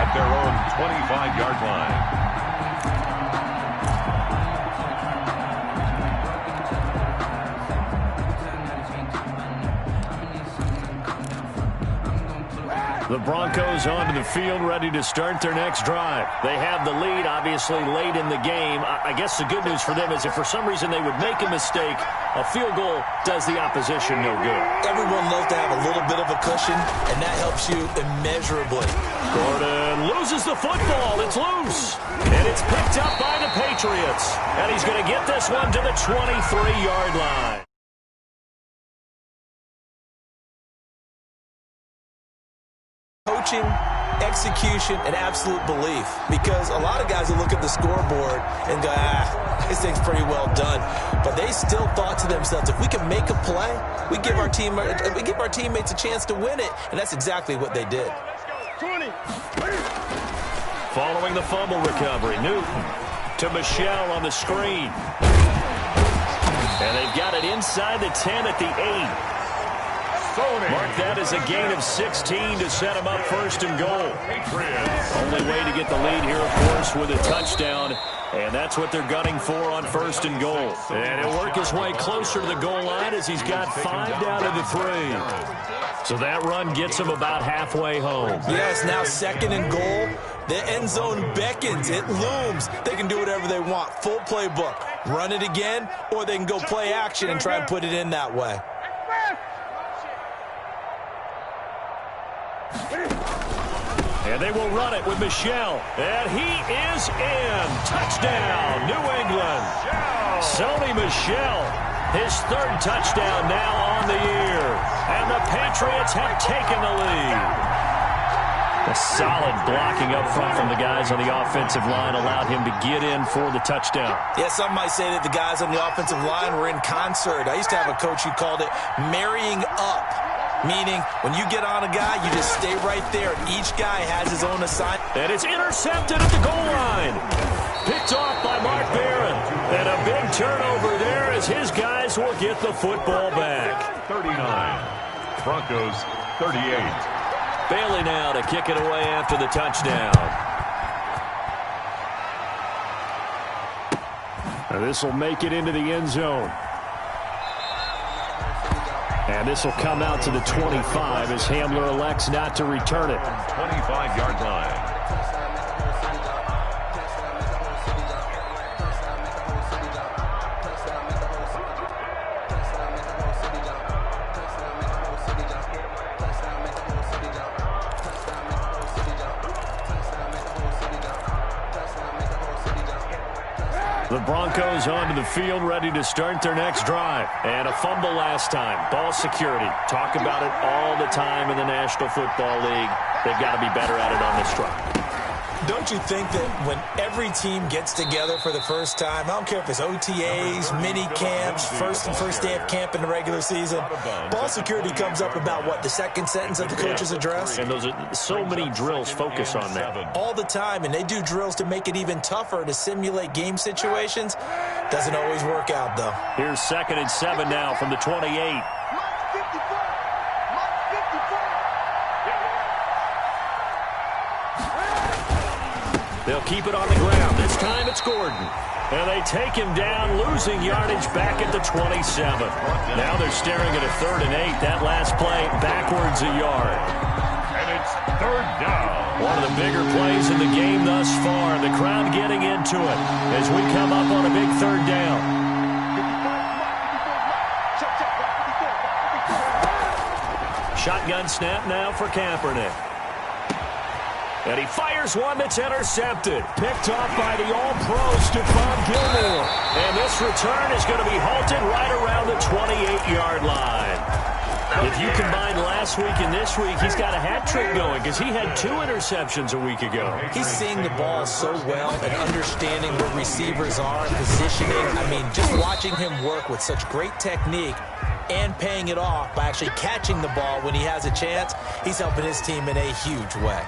at their own 25-yard line. The Broncos onto the field, ready to start their next drive. They have the lead, obviously, late in the game. I guess the good news for them is if for some reason they would make a mistake, a field goal does the opposition no good. Everyone loves to have a little bit of a cushion, and that helps you immeasurably. Gordon loses the football. It's loose. And it's picked up by the Patriots. And he's going to get this one to the 23-yard line. Coaching, execution, and absolute belief. Because a lot of guys will look at the scoreboard and go, this thing's pretty well done. But they still thought to themselves, if we can make a play, we give our teammates a chance to win it. And that's exactly what they did. 20. Following the fumble recovery, Newton to Michelle on the screen. And they've got it inside the 10 at the 8. Mark that as a gain of 16 to set him up first and goal. Only way to get the lead here, of course, with a touchdown. And that's what they're gunning for on first and goal. And he'll work his way closer to the goal line as he's got 5 down to the 3. So that run gets him about halfway home. Yes, now second and goal. The end zone beckons. It looms. They can do whatever they want. Full playbook. Run it again, or they can go play action and try and put it in that way. And they will run it with Michel. And he is in. Touchdown, New England. Sony Michel, his third touchdown now on the year. And the Patriots have taken the lead. A solid blocking up front from the guys on the offensive line allowed him to get in for the touchdown. Yeah, some might say that the guys on the offensive line were in concert. I used to have a coach who called it marrying up, meaning when you get on a guy, you just stay right there. Each guy has his own assignment. And it's intercepted at the goal line. Picked off by Mark Barron. And a big turnover there as his guys will get the football back. 39. Broncos 38. Bailey now to kick it away after the touchdown. And this will make it into the end zone. And this will come out to the 25 as Hamler elects not to return it. 25-yard line. The Broncos onto the field, ready to start their next drive. And a fumble last time. Ball security. Talk about it all the time in the National Football League. They've got to be better at it on this drive. Don't you think that when every team gets together for the first time, I don't care if it's OTAs, mini camps, first day of camp in the regular season, ball security comes up about, what, the second sentence of the coach's address? And those are so many drills focus on that. All the time, and they do drills to make it even tougher to simulate game situations. Doesn't always work out, though. Here's 2nd and 7 now from the 28. They'll keep it on the ground. This time it's Gordon. And they take him down, losing yardage back at the 27. Now they're staring at a 3rd and 8. That last play backwards a yard. And it's 3rd down. One of the bigger plays in the game thus far. The crowd getting into it as we come up on a big 3rd down. Shotgun snap now for Kaepernick. And he fires one that's intercepted. Picked off by the All-Pro Stephon Gilmore. And this return is going to be halted right around the 28-yard line. If you combine last week and this week, he's got a hat trick going because he had 2 interceptions a week ago. He's seeing the ball so well and understanding where receivers are, positioning. I mean, just watching him work with such great technique and paying it off by actually catching the ball when he has a chance, he's helping his team in a huge way.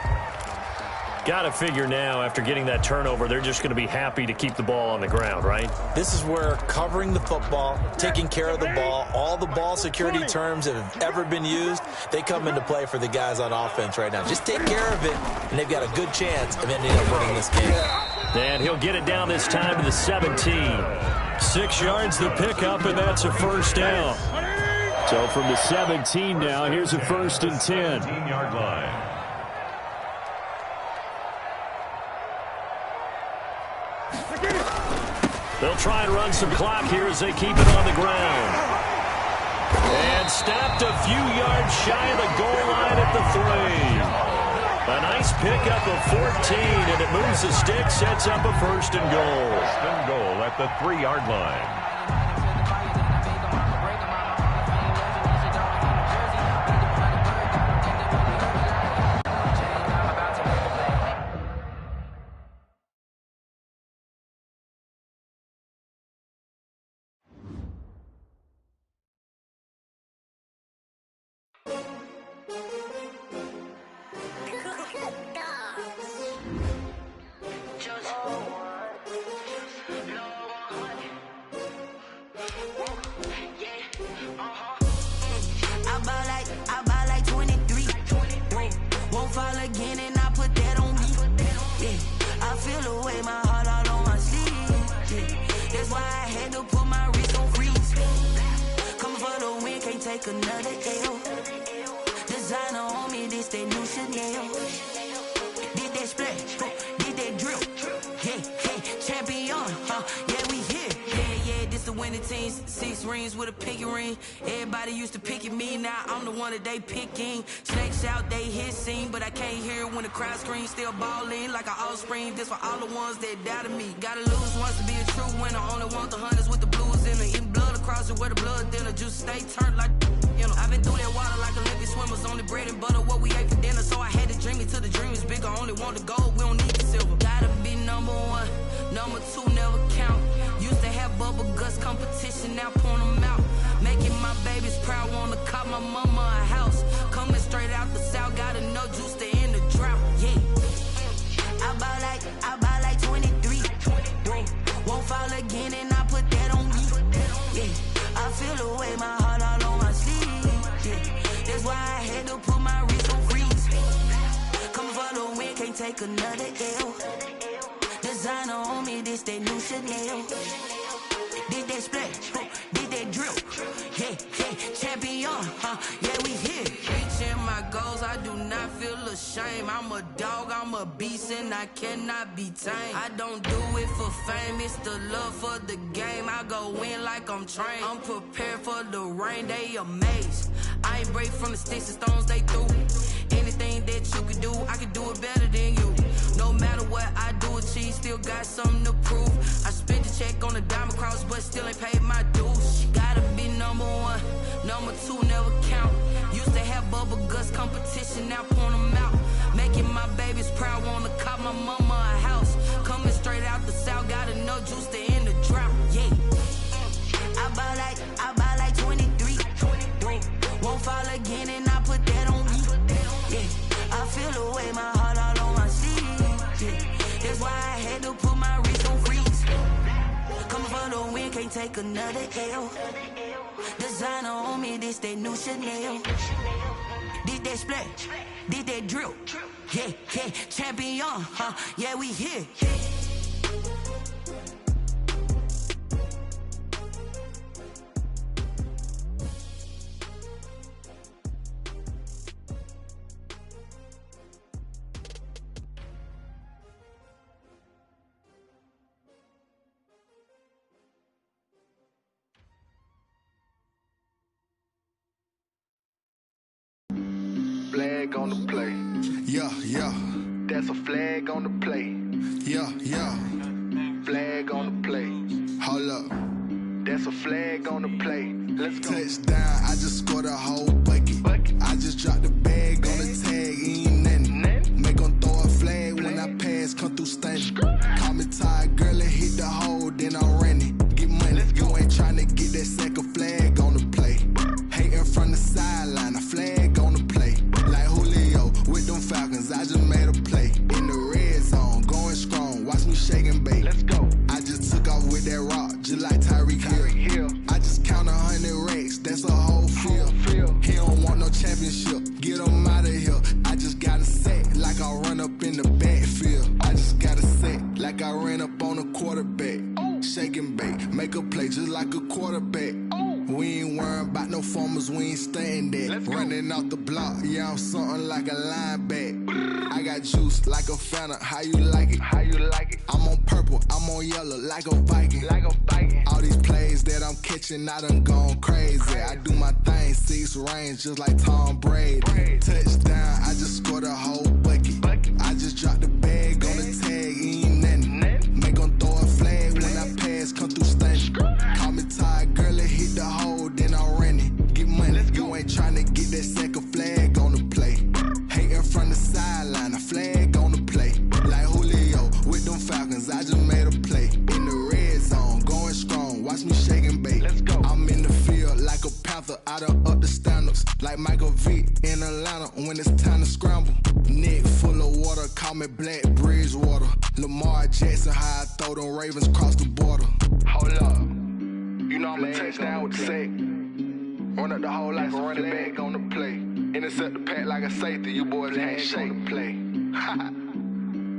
Got to figure now, after getting that turnover, they're just going to be happy to keep the ball on the ground, right? This is where covering the football, taking care of the ball, all the ball security terms that have ever been used, they come into play for the guys on offense right now. Just take care of it, and they've got a good chance of ending up winning this game. And he'll get it down this time to the 17. 6 yards the pickup, and that's a 1st down. So from the 17 now, here's a 1st and 10. 15-yard line. They'll try and run some clock here as they keep it on the ground. And stopped a few yards shy of the goal line at the 3. A nice pickup of 14, and it moves the stick, sets up a 1st and goal. 1st and goal at the 3-yard line. Another L. Designer on me, this that new Chanel. Did that splash. Yeah, we here. Yeah, this the winning teams. 6 rings with a pinky ring. Everybody used to picking me, now I'm the one that they picking. Snakes out, they hissing, but I can't hear when the crowd screams. Still balling like an offspring. This for all the ones that doubted me. Gotta lose once to be a true winner. Only want the hunters with the blues in it. Eating blood across it where the blood dinner. Juice stay turned like, you know. I've been through that water like Olympic swimmers. Only bread and butter, what we ate for dinner. So I had to dream it till the dream is bigger. Only want the gold, we don't need the silver. Gotta be number 1, number 2 never count. Used to have bubble guts competition, now point them out. Making my babies proud, wanna cop my mama a house. Coming straight out the south, got enough juice to end the drought. Yeah, I buy like 23. Whoa, won't fall again and I put that on me. Yeah, I feel the way, my heart all on my sleeve. Yeah, that's why I had to put my wrist on freeze. Coming for the win, can't take another L. Designer on me, this that new Chanel. Did that splash, did that drill. Yeah, champion, yeah, we here. Reaching my goals, I do not feel ashamed. I'm a dog, I'm a beast, and I cannot be tamed. I don't do it for fame, it's the love for the game. I go in like I'm trained. I'm prepared for the rain, they amazed. I ain't break from the sticks and stones they threw. Anything that you could do, I could do it better than you. No matter what I do, achieve, still got something to prove. I spent the check on the diamond cross, but still ain't paid my dues. Gotta be number 1, number 2 never count. Used to have bubble guts competition, now point them out. Making my babies proud, wanna cop my mama a house. Coming straight out the south, got enough juice to end the drought. Yeah, I buy like 23. Won't fall again and I put that on me. Yeah, I feel the way, my heart all on my sleeve. Yeah, that's why I had to put my wrist on freeze. Coming for the win, can't take another L. Designer on me, this that new Chanel. Did that splash, did that drill. Yeah, champion, yeah, we here. Flag on the play. Yeah. That's a flag on the play. Yeah. Flag on the play. Hold up. That's a flag on the play. Let's go. Touchdown, I just scored a whole bucket. I just dropped the bag on the tag, ain't nothing. Make 'em throw a flag when I pass, come through stunning. Call me tired, girl, and hit the hole, then I'm running. Get money, you ain't tryna get that second flag on the play. Hating from the sideline, a flag on the play. Like Julio with them Falcons, I just made a play. In the red zone, going strong, watch me shake and bake. Let's go. I just took off with that rock, just like Tyreek Hill. I just count 100 racks, that's a whole field. He don't want no championship, get him out of here. I just got a set, like I run up in the backfield. I just got a set, like I ran up on a quarterback. Shake and bake, make a play just like a quarterback. We ain't worrying about no formers, we ain't staying there. Running off the block, yeah, I'm something like a linebacker. I got juice like a Fanta, how you like it? I'm on purple, I'm on yellow, like a Viking. All these plays that I'm catching, I done gone crazy. I do my thing, 6 range, just like Tom Brady. Touchdown, I just scored a whole bucket. I just dropped the bag on the tag, ain't nothing. Make 'em throw a flag when I pass, come through stunning. Call me tired, girl, and hit the hole, then I'm running. Get money, you ain't tryna get that second flag on the play. Hating from the sideline, a flag on the play. Like Julio with them Falcons, I just made a play. In the red zone, going strong, watch me shake and bake. I'm in the field like a Panther, I done up the standards. Like Michael Vick in Atlanta when it's time to scramble. Neck full of water, call me Black Bridgewater. Lamar Jackson, how I throw them Ravens cross the border. Hold up, you know I'm a touchdown with the sack. Run up the whole like a running back on the play. Intercept the pack like a safety, you boys ain't shake the play.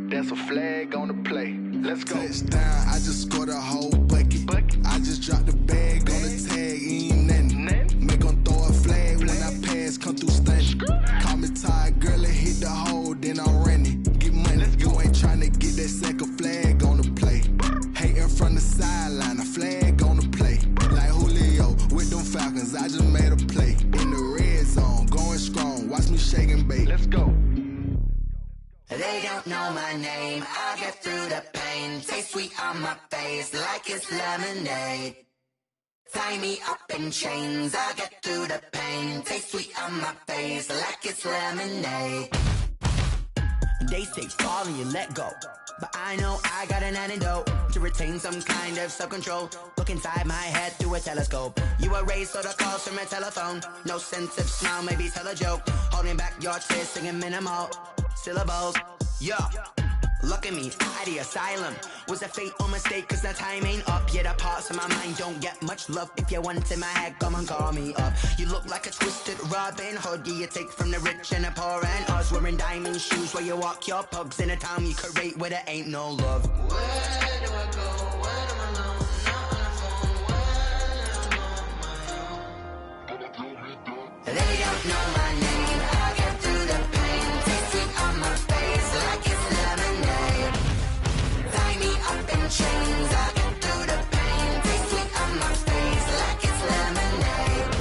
That's a flag on the play. Let's go. Touchdown, I just scored a whole bucket. I just dropped the bag on the tag, ain't nothing. Make 'em throw a flag when I pass, come through stunning. Call me tired, girl, and hit the hole, then I'm running. Get money, you ain't tryna get that second flag on the play. Hating from the side. sideline, a flag on the play. Like Julio with them Falcons, I just made a play. In the red zone, going strong, watch me shake and bake. Let's go. They don't know my name, I get through the pain. Taste sweet on my face like it's lemonade. Tie me up in chains, I get through the pain. Taste sweet on my face like it's lemonade. They say fall and you let go, but I know I got an antidote to retain some kind of self-control. Look inside my head through a telescope. You erase all the calls from a telephone. No sense of smile, maybe tell a joke. Holding back your tears, singing minimal syllables. Yeah, look at me, out the asylum. Was a fate or mistake, cause the time ain't up. Yet the parts of my mind don't get much love. If you want in my head, come and call me up. You look like a twisted Robin Hood. Yeah, you take from the rich and the poor and us. Wearing diamond shoes while you walk your pugs in a town you create where there ain't no love. Where do I go? When am I alone? Not on the phone. When I'm on my own. They don't know my name. I get through the pain. Taste sweet on my face like it's lemonade. Tie me up in chains. I get through the pain. Taste sweet on my face like it's lemonade.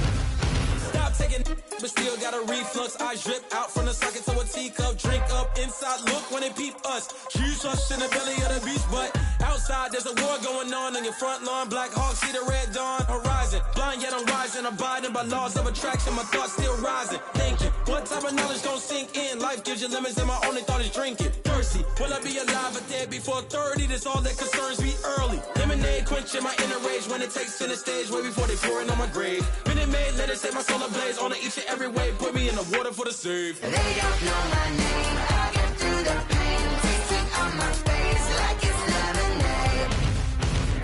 Stop taking, but still got a reflux. I drip out from the socket to a teacup. Drink up inside, look when they peep us. Choose us in the belly of the beast, but outside there's a war going on your front lawn. Black Hawk see the red dawn horizon. Blind yet I'm rising, abiding by laws of attraction. My thoughts still rising, thinking what type of knowledge don't sink in. Life gives you limits and my only thought is drinking. Thirsty, will I be alive or dead before 30? That's all that concerns me early. Lemonade quenching my inner rage when it takes center stage way before they pouring on my grave. Minute Maid, let it set my soul ablaze on each and every way. Put me in the water for the save. They don't know my name. I get through the pain. Taste sweet on my face like it's lemonade.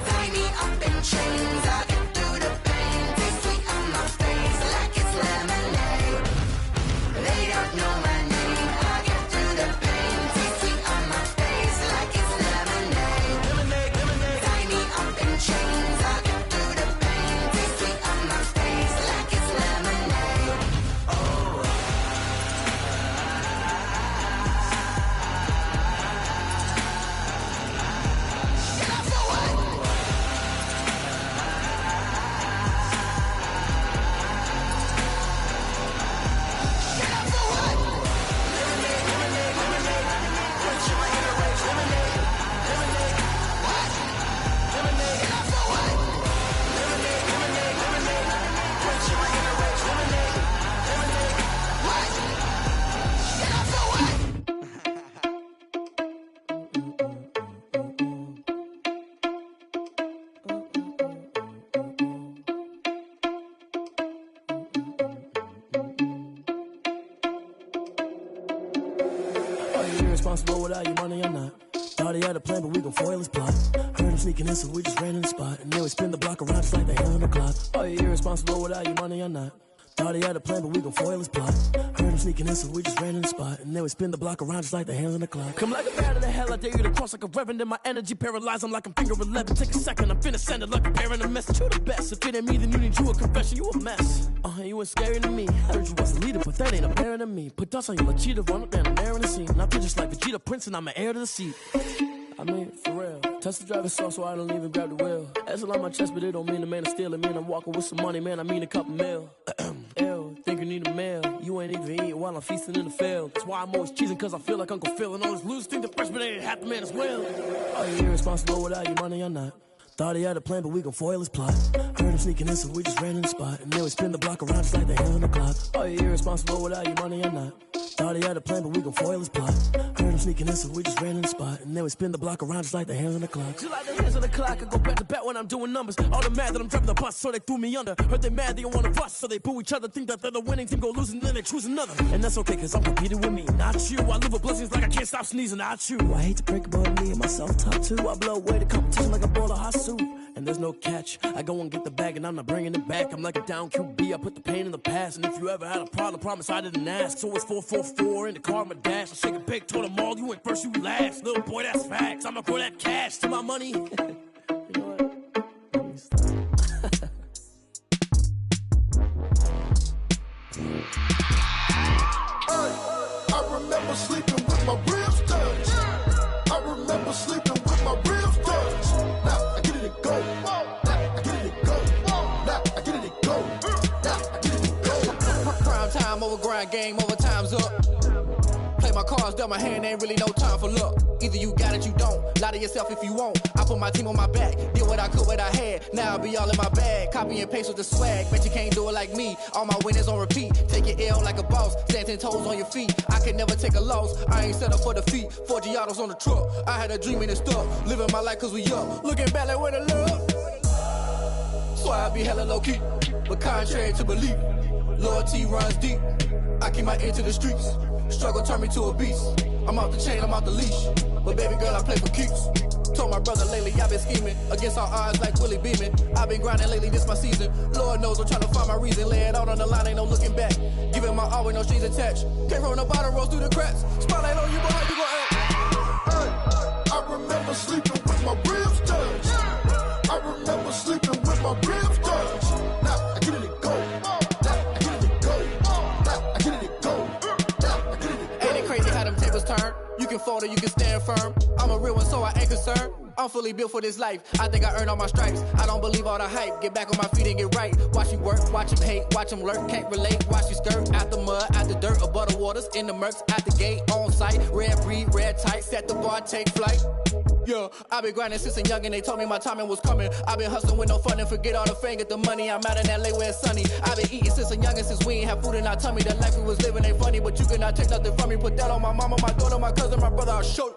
Tie me up in chains. I get through the pain. Taste sweet on my face like it's lemonade. They don't know my name. I get through the pain. Taste sweet on my face like it's lemonade. Lemonade, lemonade. Tie me up in chains. I get through the pain. Taste sweet on my face like it's lemonade. Oh. Irresponsible without your money or not. Thought he had a plan, but we gon' foil his plot. Heard him sneaking in, so we just ran in the spot. And then we spin the block around just like the hell on the clock. Are you irresponsible without your money or not? Thought he had a plan, but we gon' foil his plot. Heard him sneaking in, so we just ran in the spot. And then we spin the block around just like the hands on the clock. Come like a bat of the hell, I dare you to cross like a reverend. And my energy paralyzed, I'm like I'm finger 11. Take a second, I'm finna send it like a bearing a message. You the best, if it ain't me, then you need you a confession. You a mess, you ain't scary to me. Heard you was the leader, but that ain't apparent to me. Put dust on you like cheetah, run up down the air in the scene. And I feel just like Vegeta Prince, and I'm an heir to the seat. I mean, for real. Touch the driver's soft, so I don't even grab the wheel. That's on my chest, but it don't mean the man is stealing. Man, I'm walking with some money, man, I mean a couple mil. Ew, think you need a meal. You ain't even eating while I'm feasting in the field. That's why I'm always cheesing, cause I feel like Uncle Phil. And all this losers think the freshman ain't half the man as well. Are you irresponsible without your money or not? Thought he had a plan, but we gon' foil his plot. Heard him sneaking in, so we just ran in the spot. And then we spin the block around just like the hell on the clock. Are you irresponsible without your money or not? Thought he had a plan, but we gon' foil his plot. Heard him sneaking in, so we just ran in the spot. And then we spin the block around just like the hands on the clock. Just like the hands on the clock, I go back to back when I'm doing numbers. All the mad that I'm driving the bus, so they threw me under. Heard they mad, they don't wanna bust, so they boo each other. Think that they're the winning team, go losing, then they choose another. And that's okay, cause I'm competing with me, not you. I live with blessings like I can't stop sneezing, not you. I hate to break it, but me and myself top two. I blow away the competition like a bowl of hot soup. And there's no catch, I go and get the bag and I'm not bringing it back. I'm like a down QB, I put the pain in the past. And if you ever had a problem, promise I didn't ask. So it's 444 in the car, my dash. I shake a big, told them all, you went first, you last. Little boy, that's facts, I'ma throw that cash to my money. You know what? Let me stop. I remember sleeping with my ribs touched. I remember sleeping with my ribs touched. Now I get it and go. over grind, game over, time's up. Play my cards, dealt my hand, ain't really no time for luck. Either you got it, you don't. Lie to yourself if you won't. I put my team on my back, did what I could, what I had. Now I'll be all in my bag, copy and paste with the swag. Bet you can't do it like me. All my winners on repeat. Take your L like a boss, stand 10 toes on your feet. I can never take a loss. I ain't set up for defeat. 4 Giottos on the truck. I had a dream and it stuck. Living my life cause we up. Looking back like where the love. So I be hella low key, but contrary to belief, loyalty runs deep. I keep my ear to the streets. Struggle turned me to a beast. I'm off the chain, I'm off the leash. But baby girl, I play for keeps. Told my brother lately, I've been scheming against all odds like Willie Beeman. I've been grinding lately, this my season. Lord knows I'm trying to find my reason. Lay it out on the line, ain't no looking back. Giving my all with no strings attached. Came from the bottom, rose through the cracks. Spotlight on you, but how you gon' act? Hey, I remember sleeping with my ribs touched. I remember sleeping with my ribs touched. Now I get it and go. Now I get it and go. Now I get it and go. Now I get it and go. Ain't it crazy how them tables turn? You can fold or you can stand firm. I'm a real one, so I ain't concerned. I'm fully built for this life. I think I earned all my stripes. I don't believe all the hype. Get back on my feet and get right. Watch you work, watch him hate, watch him lurk. Can't relate, watch you skirt. Out the mud, out the dirt, above the waters, in the murks, out the gate, on site. Red breed, red tight, set the bar, take flight. Yeah, I been grinding since a youngin', they told me my timing was coming. I been hustling with no fun and forget all the fame, get the money. I'm out in LA where it's sunny. I been eating since a youngin', since we ain't have food in our tummy. The life we was living ain't funny, but you cannot take nothing from me. Put that on my mama, my daughter, my cousin, my brother, I'll show you.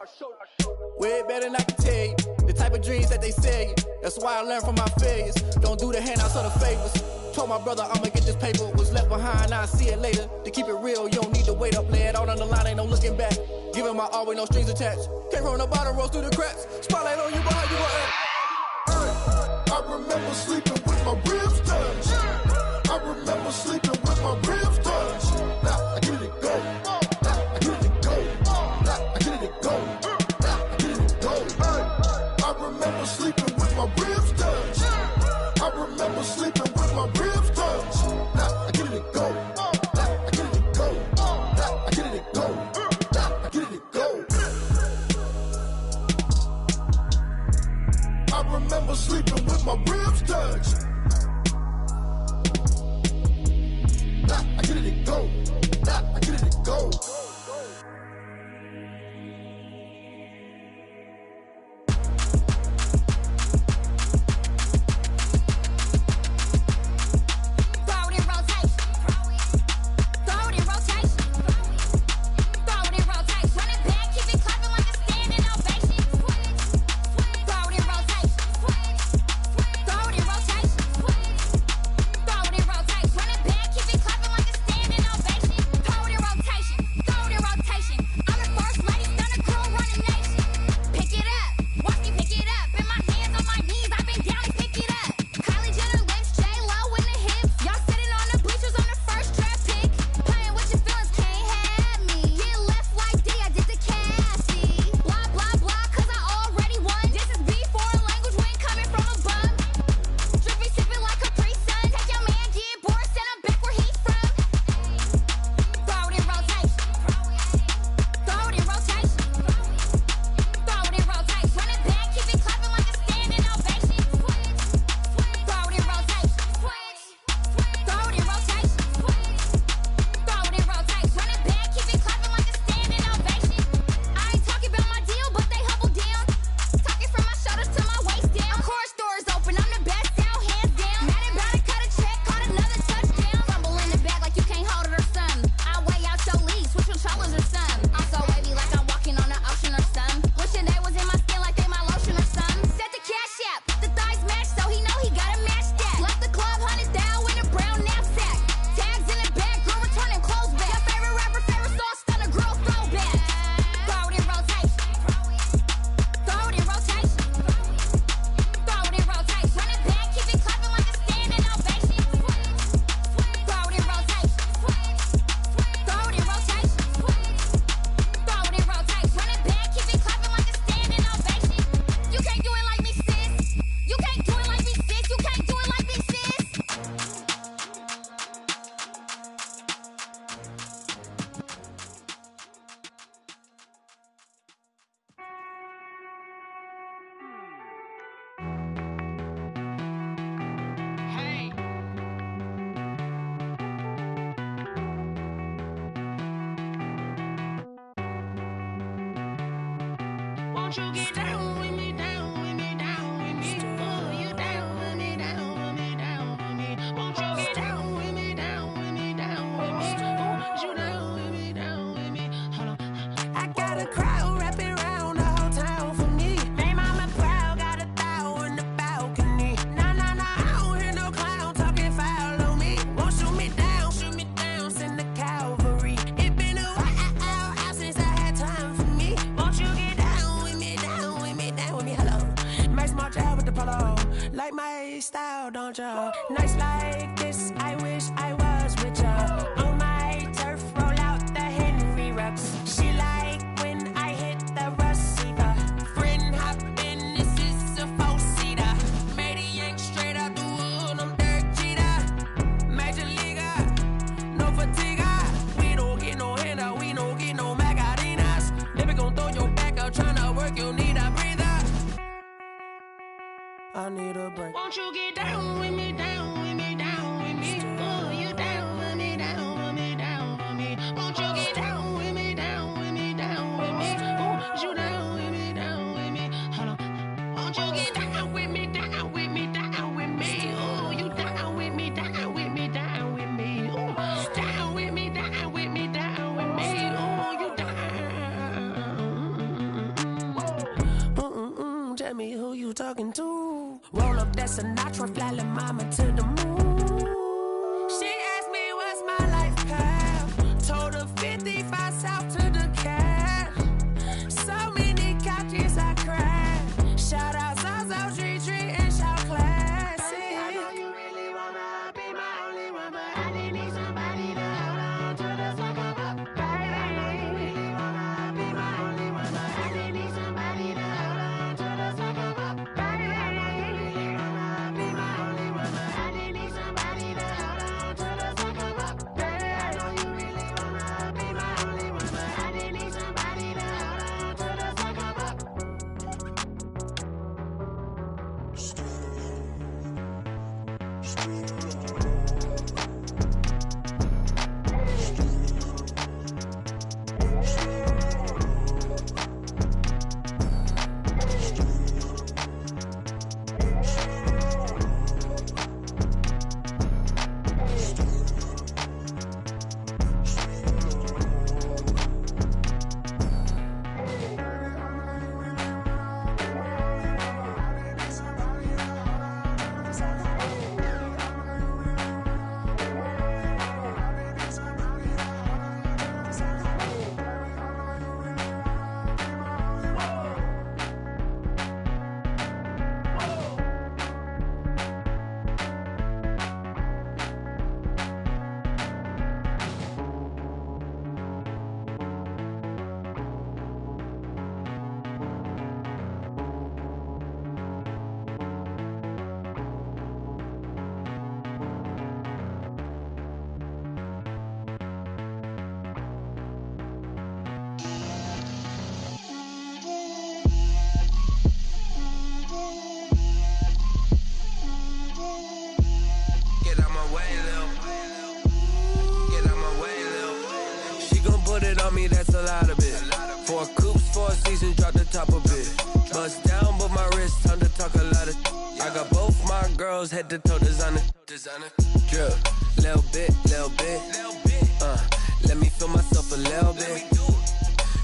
Way better than I can tell you. The type of dreams that they sell you. That's why I learned from my failures. Don't do the handouts or the favors. Told my brother I'ma get this paper. Was left behind, I'll see it later. To keep it real, you don't need to wait up. Lay it out on the line, ain't no looking back. Giving my all with no strings attached. Came from the bottom, rose through the cracks. Spotlight on you, but how you gon' act? Hey, I remember sleeping with my ribs touched. I remember sleeping with my ribs touched. Now I get it and go. Now I get it and go. Now I get it and go. Now I get it and go. Hey, I remember sleeping with my ribs touched. I remember sleeping with my ribs touched. Now I get it and go. Now I get it and go. Now I get it and go. Now I get it and go. I remember sleeping with my ribs touched. Now I get it and go. Now I get it and go. Won't you get down with me, down with me, down with me? Oh, you down with me, down with me, down with me. Won't you get down with me, down with me, down with me? Oh, you down with me, down with me? Hold on. I got a crowd wrapping around the whole town for me. Hey, mama proud, got a thou in the balcony. Nah, nah, nah, I don't hear no clown talking foul on me. Won't shoot me down, send the cavalry. It been a while since I had time for me. Won't you get down with me, down with me, down with me? Hello. Max March out with the polo. Like my style, don't ya? Nights like this, I wish I was with ya. On my turf, roll out the Henry Rux. She like when I hit the receiver. Friend hop in, this is a four-seater. Made a yank straight out the wood, I'm Derek Jeter. Major leaguer, no fatigue. We don't get no handout, we don't get no Macarinas. Never gon' throw your back out, tryna work, you need a breather. I need a break. Won't you get down with me, down with me, down with me? Oh, you down with me, down with me, down with me? Won't you get down with me, down with me, down with me? Oh, you down with me, down with me? Hold on. Won't you get down with me, down with me, down with me? Oh, you down with me, down with me, down with me? Oh, down with me, down with me, down with me? Oh, you down. Tell me who you talking to. Roll up that Sinatra, fly la mama to the moon. She asked me what's my life path. Told her 55 south to the cash. So many couches I cried. Shout out South Street and shout classy. I know you really wanna be my only one, but I didn't need somebody to hold on to the second up. Baby, I know you really wanna be my only one, but I didn't need somebody to hold on to the second up. Baby, I know you really wanna be my only one, but I didn't need somebody to hold on to the second up. Baby, I know you really wanna be my only one, but I didn't need somebody to hold on to the second up. Me, that's a lot of it. 4 coops, 4 seasons, drop the top a bit. Bust down, but my wrist, time to talk a lot of. I got both my girls head to toe designer. Drip, little bit. Let me feel myself a little bit.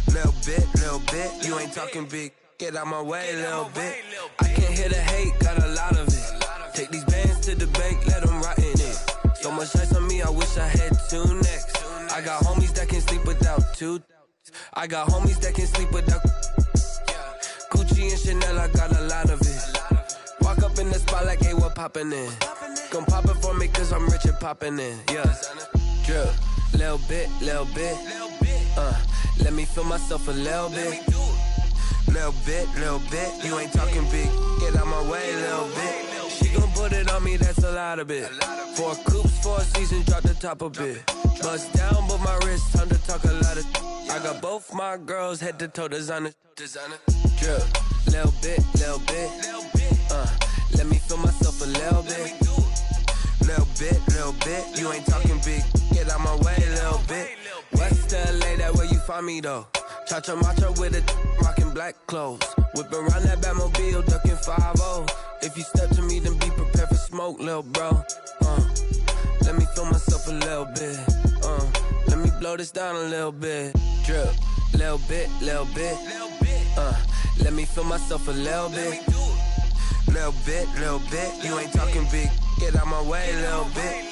Little bit. You ain't talking big. Get out my way, little bit. I can't hear the hate, got a lot of it. Take these bands to the bank, let them rot in it. So much ice on me, I wish I had 2 necks. I got homies that can sleep without 2. I got homies that can sleep without Gucci and Chanel, I got a lot of it. Walk up in the spot like, hey, what poppin' in? Gon' pop it for me cause I'm rich and poppin' in. Yeah, drip, little bit. Let me feel myself a little bit. Little bit. You ain't talking big. Get out my way, little bit. She gon' put it on me, that's a lot of it. 4 coops, 4 seasons, drop the top a bit. Bust down, but my wrist, time to talk a lot of. I got both my girls head to toe designer. Drip, little bit. Let me feel myself a little bit. Little bit. You ain't talking big. Get out my way, little bit. West LA, that where you find me though. Cha-cha matcha with a rockin' black clothes. Whip around that Batmobile, ducking 5-0. If you step to me, then be prepared for smoke, lil' bro. Let me feel myself a little bit. Let me blow this down a little bit. Drip, little bit, little bit. Let me feel myself a little bit. Little bit, little bit. You ain't talking big. Get out my way, little bit.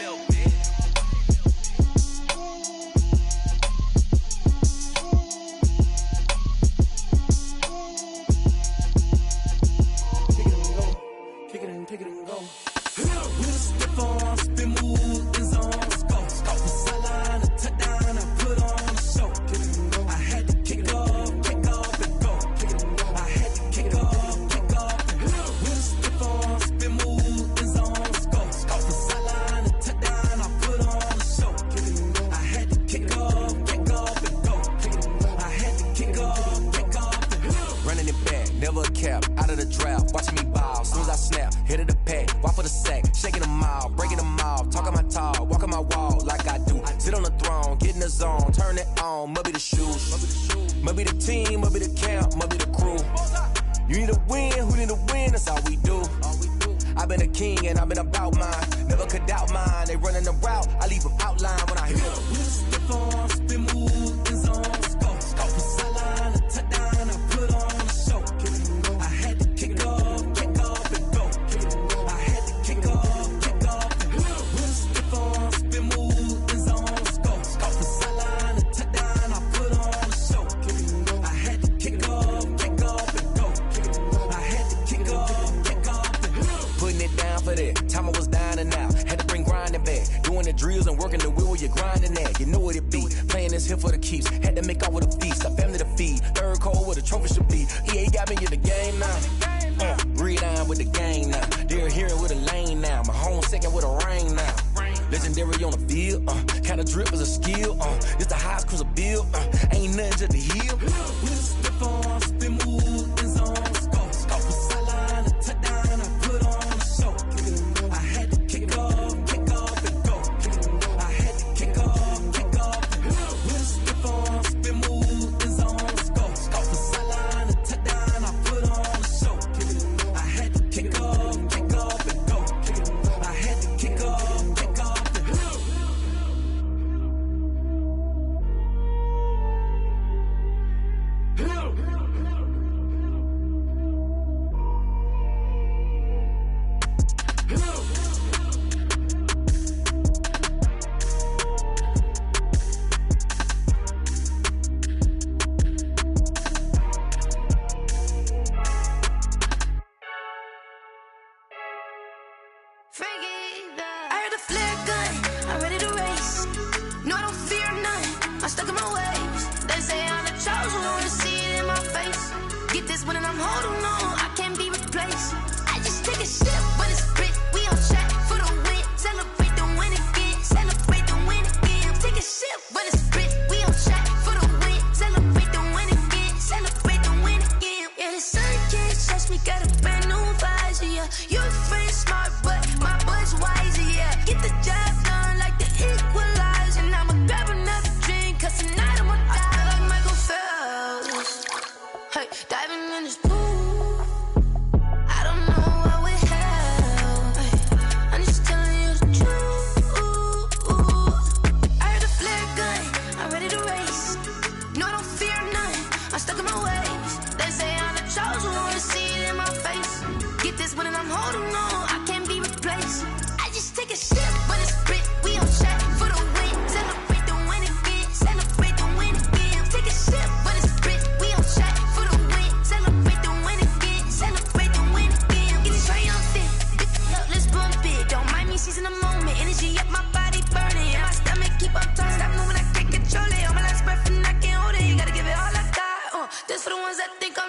This for the ones that think I'm